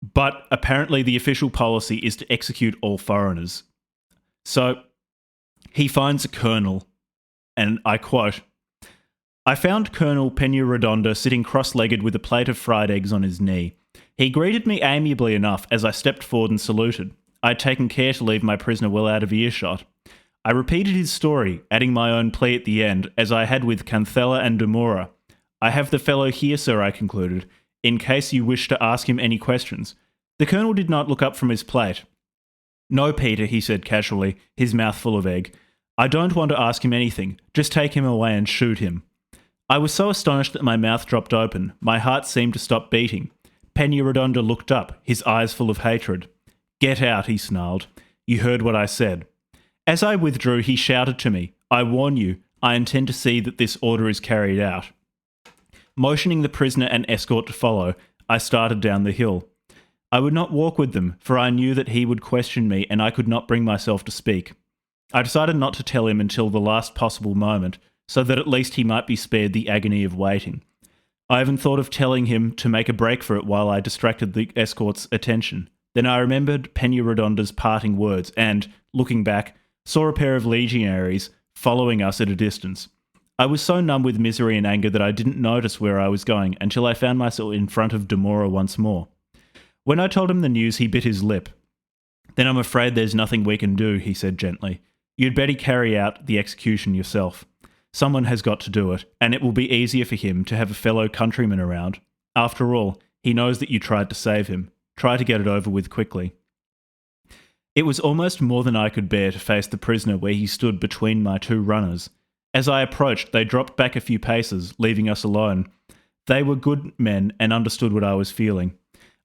But apparently the official policy is to execute all foreigners. So he finds a colonel, and I quote, "I found Colonel Peñarredonda sitting cross-legged with a plate of fried eggs on his knee. He greeted me amiably enough as I stepped forward and saluted. I'd taken care to leave my prisoner well out of earshot. I repeated his story, adding my own plea at the end, as I had with Canthella and Demora. I have the fellow here, sir, I concluded, in case you wish to ask him any questions. The colonel did not look up from his plate. No, Peter, he said casually, his mouth full of egg. I don't want to ask him anything. Just take him away and shoot him. I was so astonished that my mouth dropped open. My heart seemed to stop beating. Peñarandona looked up, his eyes full of hatred. Get out, he snarled. You heard what I said. As I withdrew, he shouted to me, I warn you, I intend to see that this order is carried out. Motioning the prisoner and escort to follow, I started down the hill. I would not walk with them, for I knew that he would question me and I could not bring myself to speak. I decided not to tell him until the last possible moment, so that at least he might be spared the agony of waiting. I even thought of telling him to make a break for it while I distracted the escort's attention. Then I remembered Peñarandona's parting words and, looking back, saw a pair of legionaries following us at a distance. I was so numb with misery and anger that I didn't notice where I was going until I found myself in front of Demora once more. When I told him the news, he bit his lip. Then I'm afraid there's nothing we can do, he said gently. You'd better carry out the execution yourself. Someone has got to do it, and it will be easier for him to have a fellow countryman around. After all, he knows that you tried to save him. Try to get it over with quickly. It was almost more than I could bear to face the prisoner where he stood between my two runners. As I approached, they dropped back a few paces, leaving us alone. They were good men and understood what I was feeling.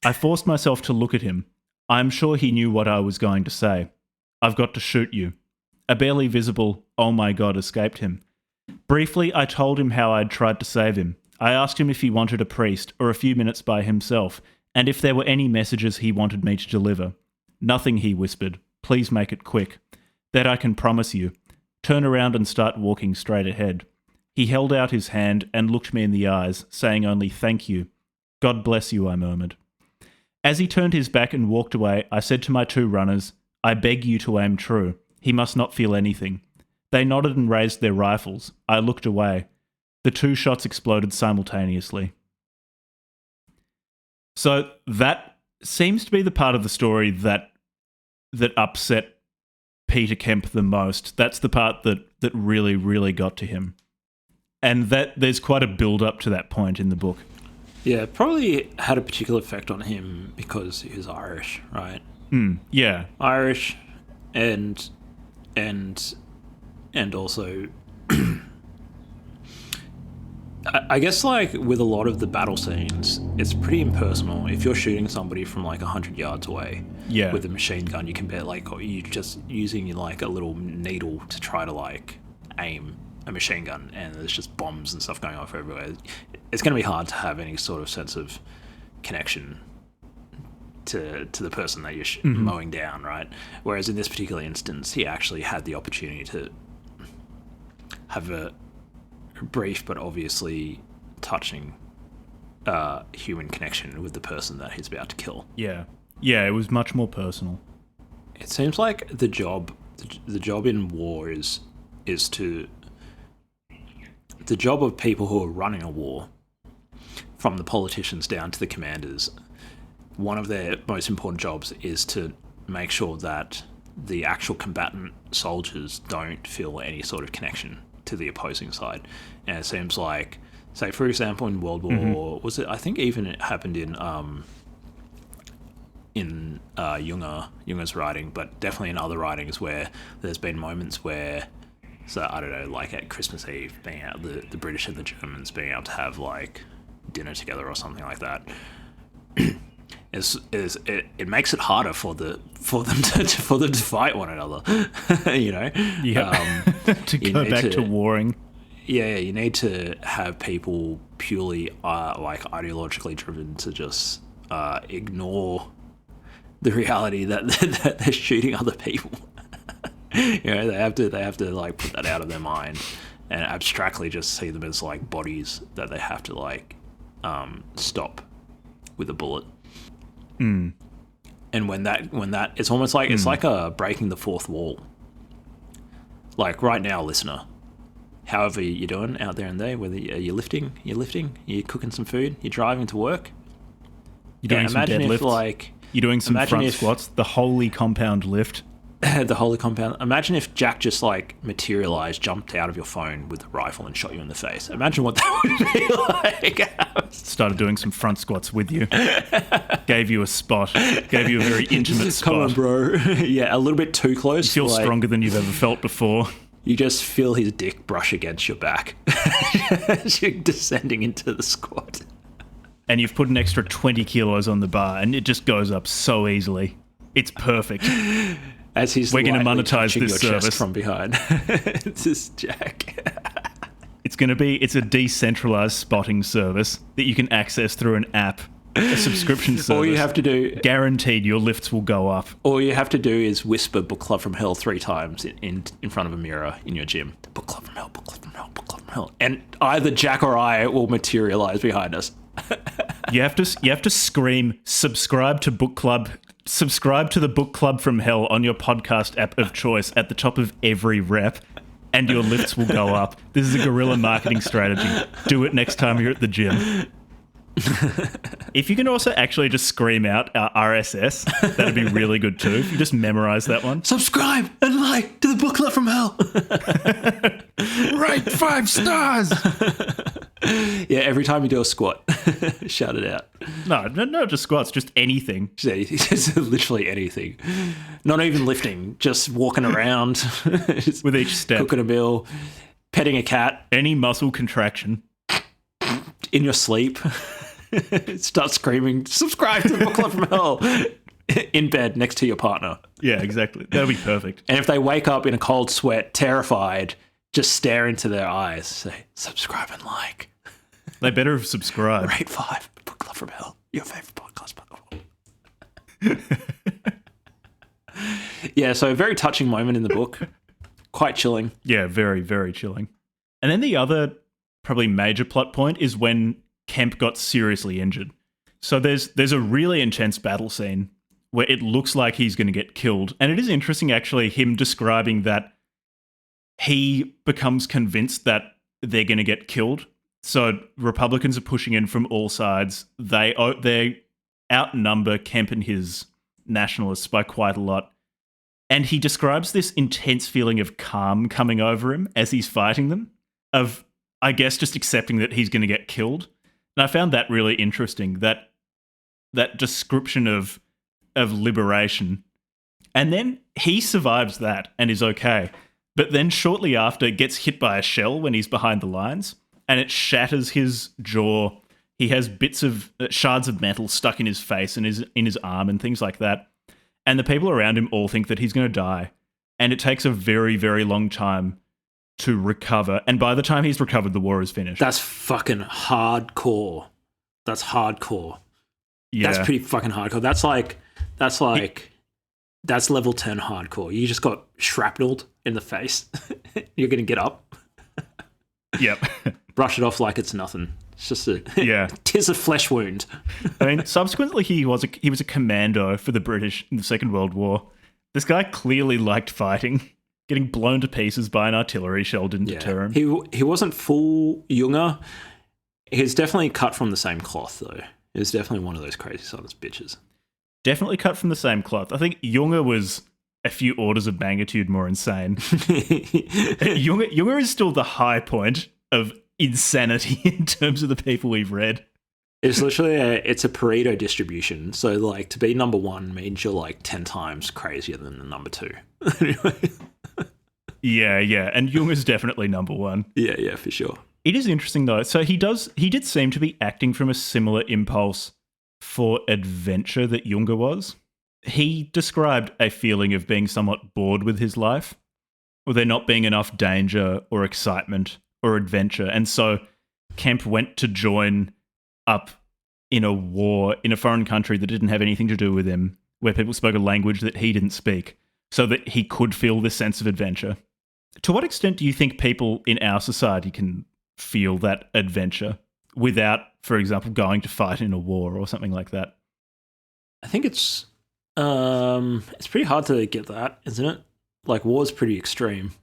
I forced myself to look at him. I am sure he knew what I was going to say. I've got to shoot you. A barely visible, oh my God, escaped him. Briefly, I told him how I'd tried to save him. I asked him if he wanted a priest or a few minutes by himself, and if there were any messages he wanted me to deliver. Nothing, he whispered. Please make it quick. That I can promise you. Turn around and start walking straight ahead. He held out his hand and looked me in the eyes, saying only thank you. God bless you, I murmured. As he turned his back and walked away, I said to my two runners, I beg you to aim true. He must not feel anything. They nodded and raised their rifles. I looked away. The two shots exploded simultaneously. So that seems to be the part of the story that upset Peter Kemp the most. That's the part that really, really got to him. And that there's quite a build-up to that point in the book. Yeah, probably had a particular effect on him because he was Irish, right? Yeah. Irish and also I guess like with a lot of the battle scenes, it's pretty impersonal. If you're shooting somebody from like 100 yards away with a machine gun, you can bet like, or you just using like a little needle to try to like aim a machine gun, and there's just bombs and stuff going off everywhere. It's going to be hard to have any sort of sense of connection to the person that you're mowing down, right? Whereas in this particular instance, he actually had the opportunity to have a brief but obviously touching human connection with the person that he's about to kill. Yeah, it was much more personal. It seems like the job in war is to the job of people who are running a war, from the politicians down to the commanders. One of their most important jobs is to make sure that the actual combatant soldiers don't feel any sort of connection to the opposing side. And it seems like, say for example, in World War, was it? I think even it happened in Junger's writing, but definitely in other writings where there's been moments where, so I don't know, like at Christmas Eve, being out the British and the Germans being able to have like dinner together or something like that. It makes it harder for them to fight one another, you know. Yeah. To go back to warring. Yeah, you need to have people purely like ideologically driven to just ignore the reality that they're shooting other people. You know, they have to like put that out of their mind and abstractly just see them as like bodies that they have to like stop with a bullet. And when that it's almost like it's like a breaking the fourth wall. Like right now, listener, however you're doing out there and there, whether you're lifting, you're cooking some food, you're driving to work, you're doing some deadlifts, you're doing some front squats, the holy compound lift. the holy compound. Imagine if Jack just like materialized, jumped out of your phone with a rifle and shot you in the face. Imagine what that would be like. Started doing some front squats with you. Gave you a spot. Gave you a very intimate spot. Come on, bro. Yeah, a little bit too close. You feel stronger than you've ever felt before. You just feel his dick brush against your back as you're descending into the squat. And you've put an extra 20 kilos on the bar, and it just goes up so easily. It's perfect. As he's We're going to monetize your this chest service from behind. It's just Jack. It's a decentralized spotting service that you can access through an app, a subscription service. All you have to do, guaranteed, your lifts will go up. All you have to do is whisper "Book Club from Hell" 3 times in front of a mirror in your gym. Book Club from Hell, Book Club from Hell, Book Club from Hell, and either Jack or I will materialize behind us. You have to scream, subscribe to Book Club. Subscribe to the Book Club from Hell on your podcast app of choice at the top of every rep, and your lifts will go up. This is a guerrilla marketing strategy. Do it next time you're at the gym. If you can also actually just scream out our RSS, that'd be really good too. If you just memorize that one. Subscribe and like to the Book Club from Hell. Rate 5 stars. Yeah, every time you do a squat, shout it out. No, just squats, just anything. Just literally anything. Not even lifting, just walking around. With each step. Cooking a meal, petting a cat. Any muscle contraction. In your sleep. Start screaming, subscribe to the Book Club from Hell. In bed next to your partner. Yeah, exactly. That'll be perfect. And if they wake up in a cold sweat, terrified, just stare into their eyes, say, subscribe and like. They better have subscribed. Rate 5, Book Club from Hell, your favourite podcast. Yeah, so a very touching moment in the book. Quite chilling. Yeah, very, very chilling. And then the other probably major plot point is when Kemp got seriously injured. So there's a really intense battle scene where it looks like he's going to get killed. And it is interesting, actually, him describing that he becomes convinced that they're going to get killed. So Republicans are pushing in from all sides. They outnumber Kemp and his nationalists by quite a lot. And he describes this intense feeling of calm coming over him as he's fighting them, of, I guess, just accepting that he's going to get killed. And I found that really interesting, that description of liberation. And then he survives that and is okay. But then shortly after gets hit by a shell when he's behind the lines, and it shatters his jaw. He has bits of shards of metal stuck in his face and in his arm and things like that. And the people around him all think that he's going to die. And it takes a very, very long time to recover. And by the time he's recovered, the war is finished. That's fucking hardcore. That's hardcore. Yeah. That's pretty fucking hardcore. That's level 10 hardcore. You just got shrapnelled in the face. You're going to get up. Yep. Brush it off like it's nothing. It's just tis a flesh wound. I mean, subsequently he was a commando for the British in the Second World War. This guy clearly liked fighting. Getting blown to pieces by an artillery shell didn't deter him. He wasn't full Junger. He's definitely cut from the same cloth, though. He was definitely one of those crazy sort of bitches. Definitely cut from the same cloth. I think Junger was a few orders of magnitude more insane. Junger is still the high point of insanity in terms of the people we've read. It's literally it's a Pareto distribution. So, like, to be number 1 means you're like 10 times crazier than the number 2. Yeah. And Junger's definitely number 1. Yeah, for sure. It is interesting, though. So he did seem to be acting from a similar impulse for adventure that Junger was. He described a feeling of being somewhat bored with his life, or there not being enough danger or excitement or adventure. And so Kemp went to join up in a war in a foreign country that didn't have anything to do with him, where people spoke a language that he didn't speak, so that he could feel this sense of adventure. To what extent do you think people in our society can feel that adventure without, for example, going to fight in a war or something like that? I think it's pretty hard to get that, isn't it? Like, war's pretty extreme.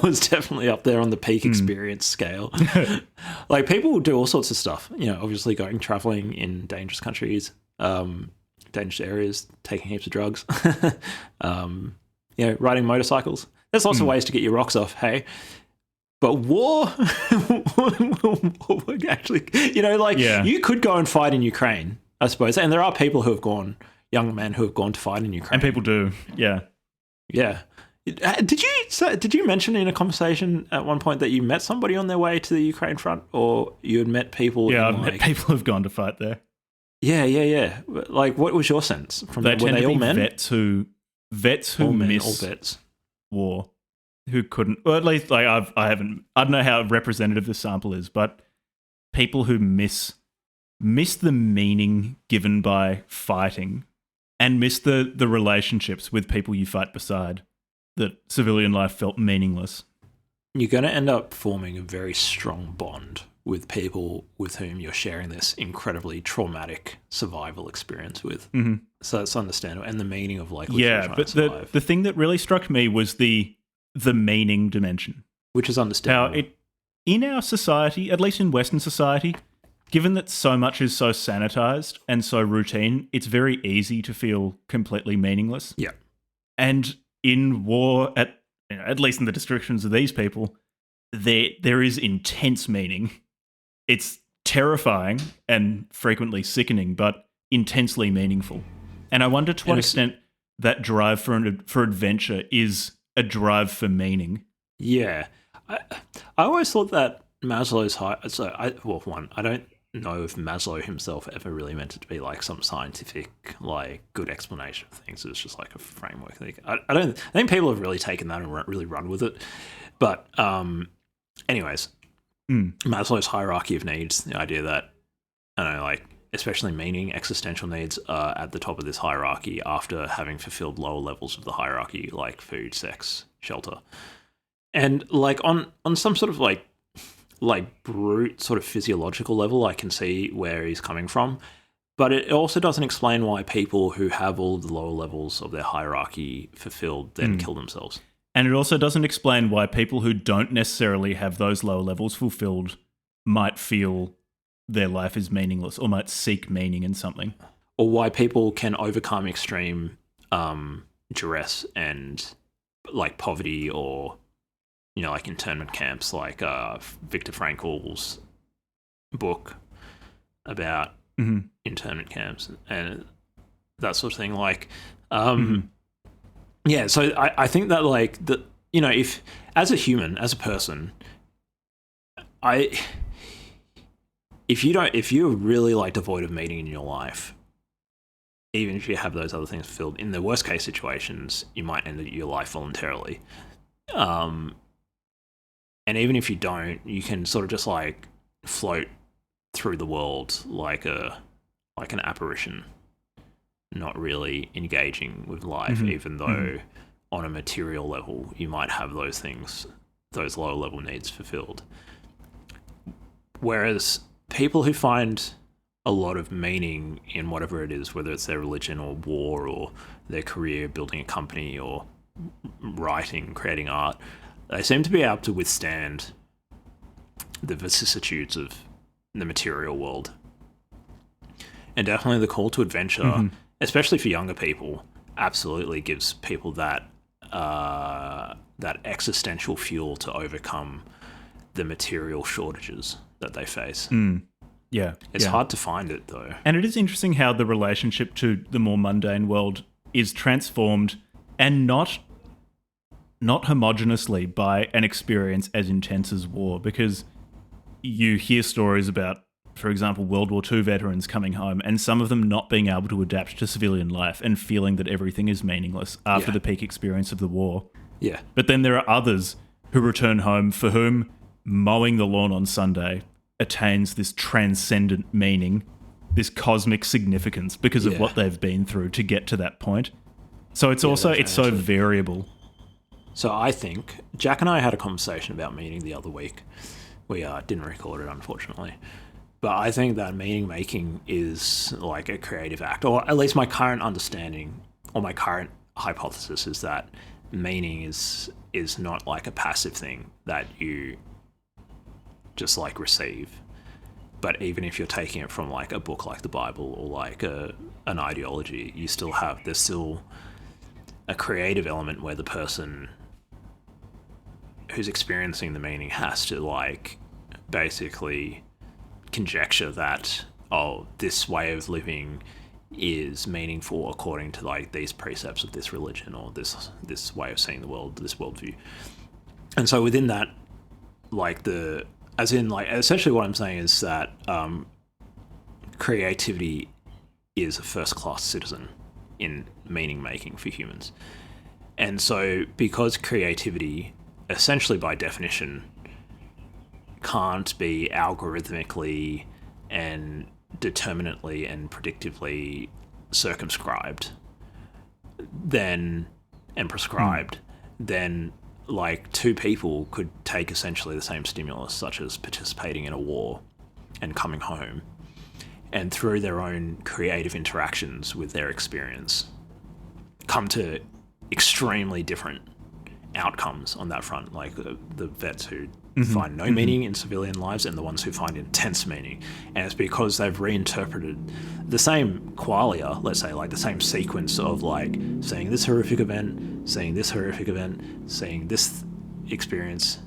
Was definitely up there on the peak experience scale. Like, people do all sorts of stuff, obviously traveling in dangerous countries, dangerous areas, taking heaps of drugs. riding motorcycles. There's lots of ways to get your rocks off, hey? But war, actually, you could go and fight in Ukraine, I suppose. And there are people who have gone, young men who have gone to fight in Ukraine. And people do, yeah. Yeah. Did you mention in a conversation at one point that you met somebody on their way to the Ukraine front, or you had met people? Yeah, I've met people who've gone to fight there. Yeah. Like, what was your sense from them? Were they all men? Vets who all miss vets. War, who couldn't, or at least like I don't know how representative the sample is, but people who miss the meaning given by fighting, and miss the relationships with people you fight beside, that civilian life felt meaningless. You're going to end up forming a very strong bond with people with whom you're sharing this incredibly traumatic survival experience with. Mm-hmm. So that's understandable. And the meaning of like, but the thing that really struck me was the meaning dimension. Which is understandable. In our society, at least in Western society, given that so much is so sanitized and so routine, it's very easy to feel completely meaningless. Yeah. And in war, at least in the descriptions of these people, there is intense meaning. It's terrifying and frequently sickening, but intensely meaningful. And I wonder to what extent that drive for adventure is a drive for meaning. Yeah. I always thought that Maslow's I don't know if Maslow himself ever really meant it to be like some scientific, like, good explanation of things. It was just like a framework. I think people have really taken that and really run with it. But anyways, Maslow's hierarchy of needs, the idea that, I don't know, like, especially meaning, existential needs are at the top of this hierarchy after having fulfilled lower levels of the hierarchy, like food, sex, shelter. And like on some sort of like brute sort of physiological level, I can see where he's coming from. But it also doesn't explain why people who have all of the lower levels of their hierarchy fulfilled then kill themselves. And it also doesn't explain why people who don't necessarily have those lower levels fulfilled might feel their life is meaningless or might seek meaning in something. Or why people can overcome extreme duress and like poverty, or, you know, like internment camps, like Viktor Frankl's book about internment camps and that sort of thing. Like, yeah, so I think that, like, you know, if as a human, as a person, if you're really like devoid of meaning in your life, even if you have those other things fulfilled, in the worst case situations, you might end your life voluntarily. And even if you don't, you can sort of just like float through the world like an apparition, not really engaging with life, even though on a material level you might have those things, those lower level needs fulfilled. Whereas people who find a lot of meaning in whatever it is, whether it's their religion or war or their career, building a company or writing, creating art, they seem to be able to withstand the vicissitudes of the material world. And definitely the call to adventure, especially for younger people, absolutely gives people that existential fuel to overcome the material shortages that they face. Yeah. It's hard to find it, though. And it is interesting how the relationship to the more mundane world is transformed, and not homogeneously by an experience as intense as war, because you hear stories about, for example, World War II veterans coming home and some of them not being able to adapt to civilian life and feeling that everything is meaningless after the peak experience of the war. Yeah. But then there are others who return home for whom mowing the lawn on Sunday attains this transcendent meaning, this cosmic significance because of what they've been through to get to that point. So it's it's so variable. So I think Jack and I had a conversation about meaning the other week. We didn't record it, unfortunately. But I think that meaning making is like a creative act, or at least my current understanding or my current hypothesis is that meaning is not like a passive thing that you just like receive. But even if you're taking it from like a book like the Bible or like an ideology, there's still a creative element where the person who's experiencing the meaning has to like basically conjecture that, oh, this way of living is meaningful according to like these precepts of this religion or this way of seeing the world, this worldview. And so within that, like essentially what I'm saying is that creativity is a first-class citizen in meaning making for humans. And so because creativity essentially by definition can't be algorithmically and determinately and predictively circumscribed then and prescribed, then like two people could take essentially the same stimulus, such as participating in a war and coming home, and through their own creative interactions with their experience come to extremely different outcomes on that front, like the vets who find no meaning in civilian lives and the ones who find intense meaning. And it's because they've reinterpreted the same qualia, let's say like the same sequence of like seeing this horrific event, seeing this horrific event, seeing this experience,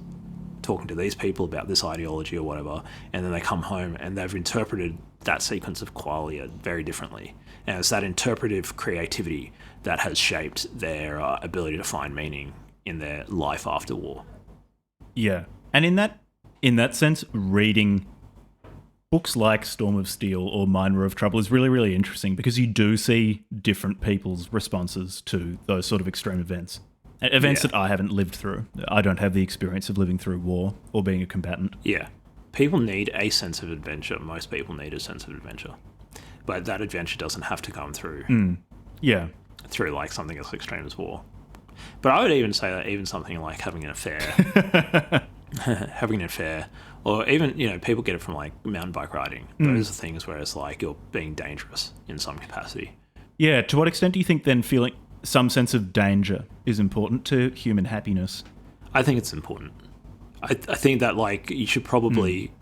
talking to these people about this ideology or whatever, and then they come home and they've interpreted that sequence of qualia very differently. And it's that interpretive creativity that has shaped their ability to find meaning in their life after war. Yeah. And in that sense, reading books like Storm of Steel or Miner of Trouble is really, really interesting because you do see different people's responses to those sort of extreme events. Events that I haven't lived through. I don't have the experience of living through war or being a combatant. Yeah. People need a sense of adventure. Most people need a sense of adventure. But that adventure doesn't have to come through through like something as extreme as war. But I would even say that even something like having an affair, or even, you know, people get it from like mountain bike riding. Those are things where it's like you're being dangerous in some capacity. Yeah. To what extent do you think then feeling some sense of danger is important to human happiness? I think it's important. I think that like you should probably,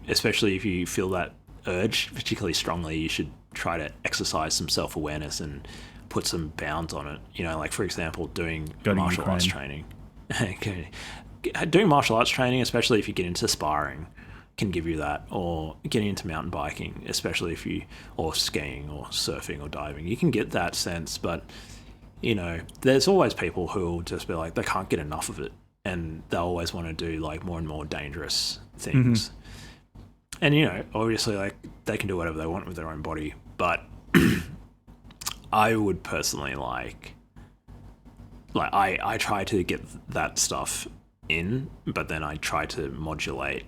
especially if you feel that urge particularly strongly, you should try to exercise some self-awareness and put some bounds on it. You know, like for example, doing martial arts training. Doing martial arts training, especially if you get into sparring, can give you that, or getting into mountain biking, especially or skiing or surfing or diving, you can get that sense. But you know, there's always people who will just be like, they can't get enough of it, and they'll always want to do like more and more dangerous things. And you know, obviously, like they can do whatever they want with their own body, but I would personally like I try to get that stuff in, but then I try to modulate.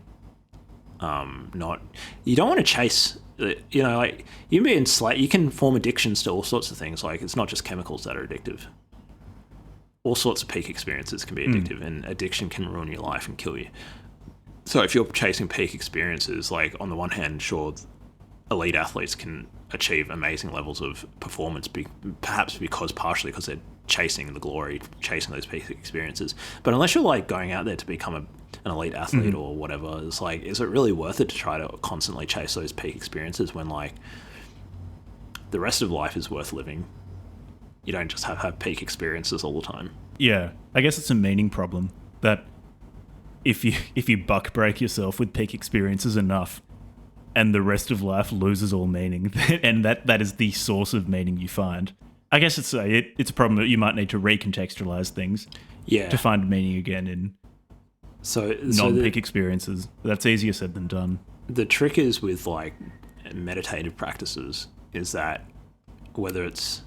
You don't want to chase. You know, like you can form addictions to all sorts of things. Like it's not just chemicals that are addictive. All sorts of peak experiences can be addictive, and addiction can ruin your life and kill you. So if you're chasing peak experiences, like on the one hand, sure, elite athletes can achieve amazing levels of performance, partially because they're chasing the glory, chasing those peak experiences. But unless you're like going out there to become an elite athlete or whatever, it's like, is it really worth it to try to constantly chase those peak experiences when like the rest of life is worth living? You don't just have peak experiences all the time. Yeah, I guess it's a meaning problem that if you buck break yourself with peak experiences enough, and the rest of life loses all meaning, and that is the source of meaning you find. I guess it's a problem that you might need to recontextualize things, to find meaning again in non-peak experiences. That's easier said than done. The trick is with like meditative practices is that whether it's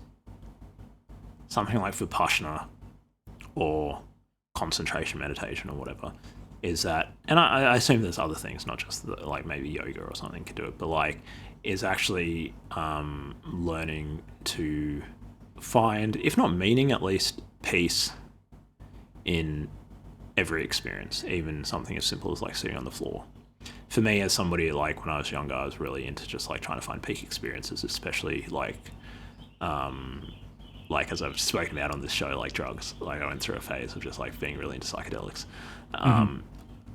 something like Vipassana or concentration meditation or whatever, is that, and I assume there's other things, not just like maybe yoga or something can do it, but like is actually learning to find, if not meaning, at least peace in every experience, even something as simple as like sitting on the floor. For me, as somebody like when I was younger, I was really into just like trying to find peak experiences, especially like as I've spoken about on this show, like drugs. Like I went through a phase of just like being really into psychedelics.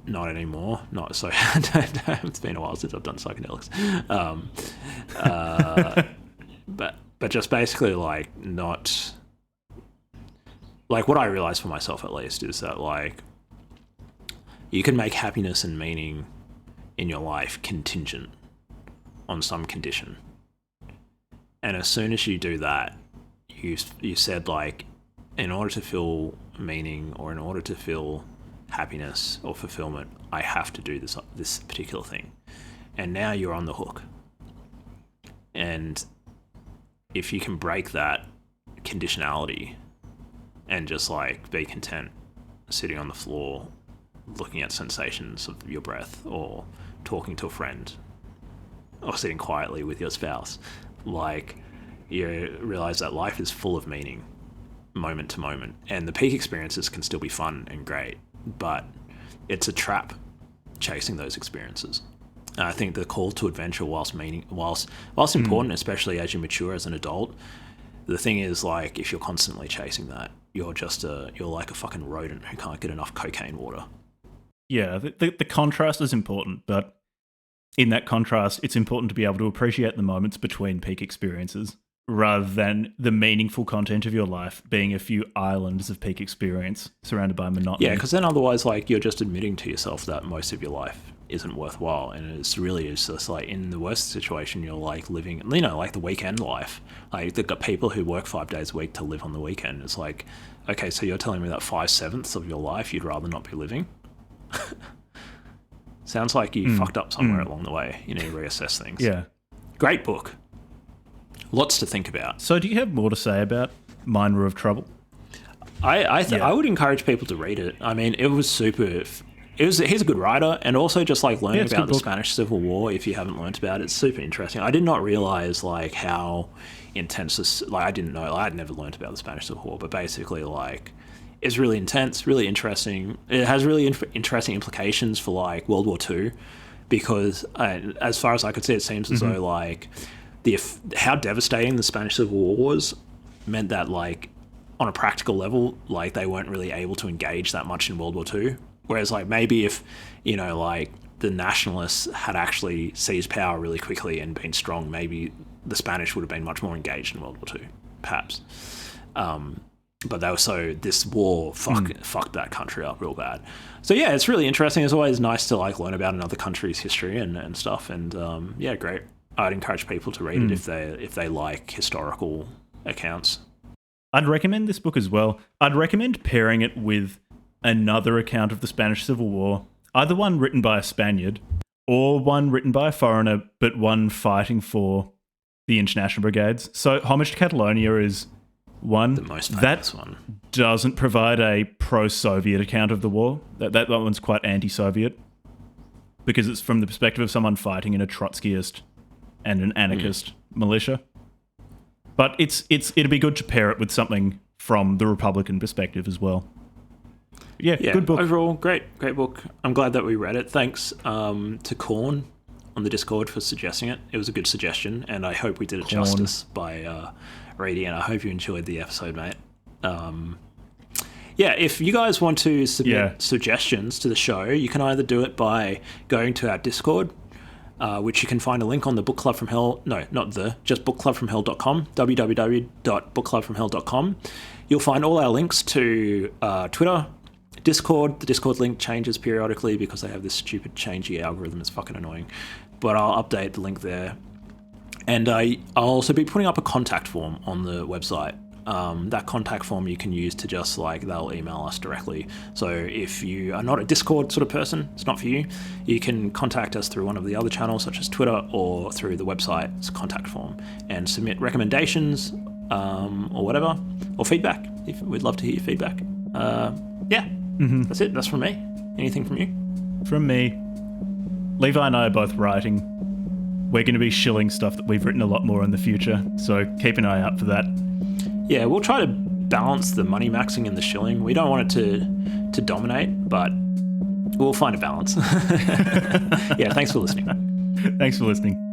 Not anymore. Not so. It's been a while since I've done psychedelics. But just basically like not like what I realized for myself at least is that like you can make happiness and meaning in your life contingent on some condition. And as soon as you do that, you said like, in order to feel meaning or in order to feel happiness or fulfillment, I have to do this particular thing. And now you're on the hook. And if you can break that conditionality and just like be content sitting on the floor looking at sensations of your breath or talking to a friend or sitting quietly with your spouse, like you realize that life is full of meaning moment to moment, and the peak experiences can still be fun and great, but it's a trap chasing those experiences. And I think the call to adventure, whilst important, especially as you mature as an adult, the thing is like if you're constantly chasing that, you're like a fucking rodent who can't get enough cocaine water. Yeah, the contrast is important, but in that contrast, it's important to be able to appreciate the moments between peak experiences rather than the meaningful content of your life being a few islands of peak experience surrounded by monotony. Yeah, because then otherwise, like, you're just admitting to yourself that most of your life isn't worthwhile, and it's really is just like in the worst situation, you're like living, you know, like the weekend life. Like they've got people who work 5 days a week to live on the weekend. It's like, okay, so you're telling me that 5/7 of your life you'd rather not be living? Sounds like you fucked up somewhere along the way. You need to reassess things. Yeah. Great book. Lots to think about. So do you have more to say about Miner of Trouble? I would encourage people to read it. I mean, it was super... He's a good writer, and also just like learning about the Spanish Civil War, if you haven't learnt about it, it's super interesting. I did not realize like how intense this... Like, I didn't know... I'd never learnt about the Spanish Civil War, but basically like... It's really intense, really interesting. It has really interesting implications for like World War II, because as far as I could see, it seems as though like how devastating the Spanish Civil War was meant that like on a practical level, like they weren't really able to engage that much in World War II. Whereas like maybe if, you know, like the nationalists had actually seized power really quickly and been strong, maybe the Spanish would have been much more engaged in World War II, perhaps. But they were this war fucked that country up real bad. So yeah, it's really interesting. It's always nice to like learn about another country's history and stuff. And yeah, great. I'd encourage people to read it if they like historical accounts. I'd recommend this book as well. I'd recommend pairing it with another account of the Spanish Civil War, either one written by a Spaniard or one written by a foreigner, but one fighting for the international brigades. So Homage to Catalonia is one the most famous one. Doesn't provide a pro-Soviet account of the war. That one's quite anti-Soviet because it's from the perspective of someone fighting in a Trotskyist and an anarchist militia. But it'd be good to pair it with something from the Republican perspective as well. Yeah, good book. Overall, great book. I'm glad that we read it. Thanks to Korn on the Discord for suggesting it. It was a good suggestion, and I hope we did it justice by reading it. I hope you enjoyed the episode, mate. Yeah, if you guys want to submit suggestions to the show, you can either do it by going to our Discord, which you can find a link on the Book Club from Hell. No, not just bookclubfromhell.com, www.bookclubfromhell.com. You'll find all our links to Twitter, Discord. The Discord link changes periodically because they have this stupid changey algorithm. It's fucking annoying. But I'll update the link there. And I'll also be putting up a contact form on the website. That contact form you can use to just like, they'll email us directly. So if you are not a Discord sort of person, it's not for you, you can contact us through one of the other channels such as Twitter or through the website's contact form and submit recommendations or whatever, or feedback. We'd love to hear your feedback. That's it. That's from me. Anything from you? From me. Levi and I are both writing. We're going to be shilling stuff that we've written a lot more in the future, so keep an eye out for that. Yeah, we'll try to balance the money maxing and the shilling. We don't want it to dominate, but we'll find a balance. Yeah, thanks for listening. Thanks for listening.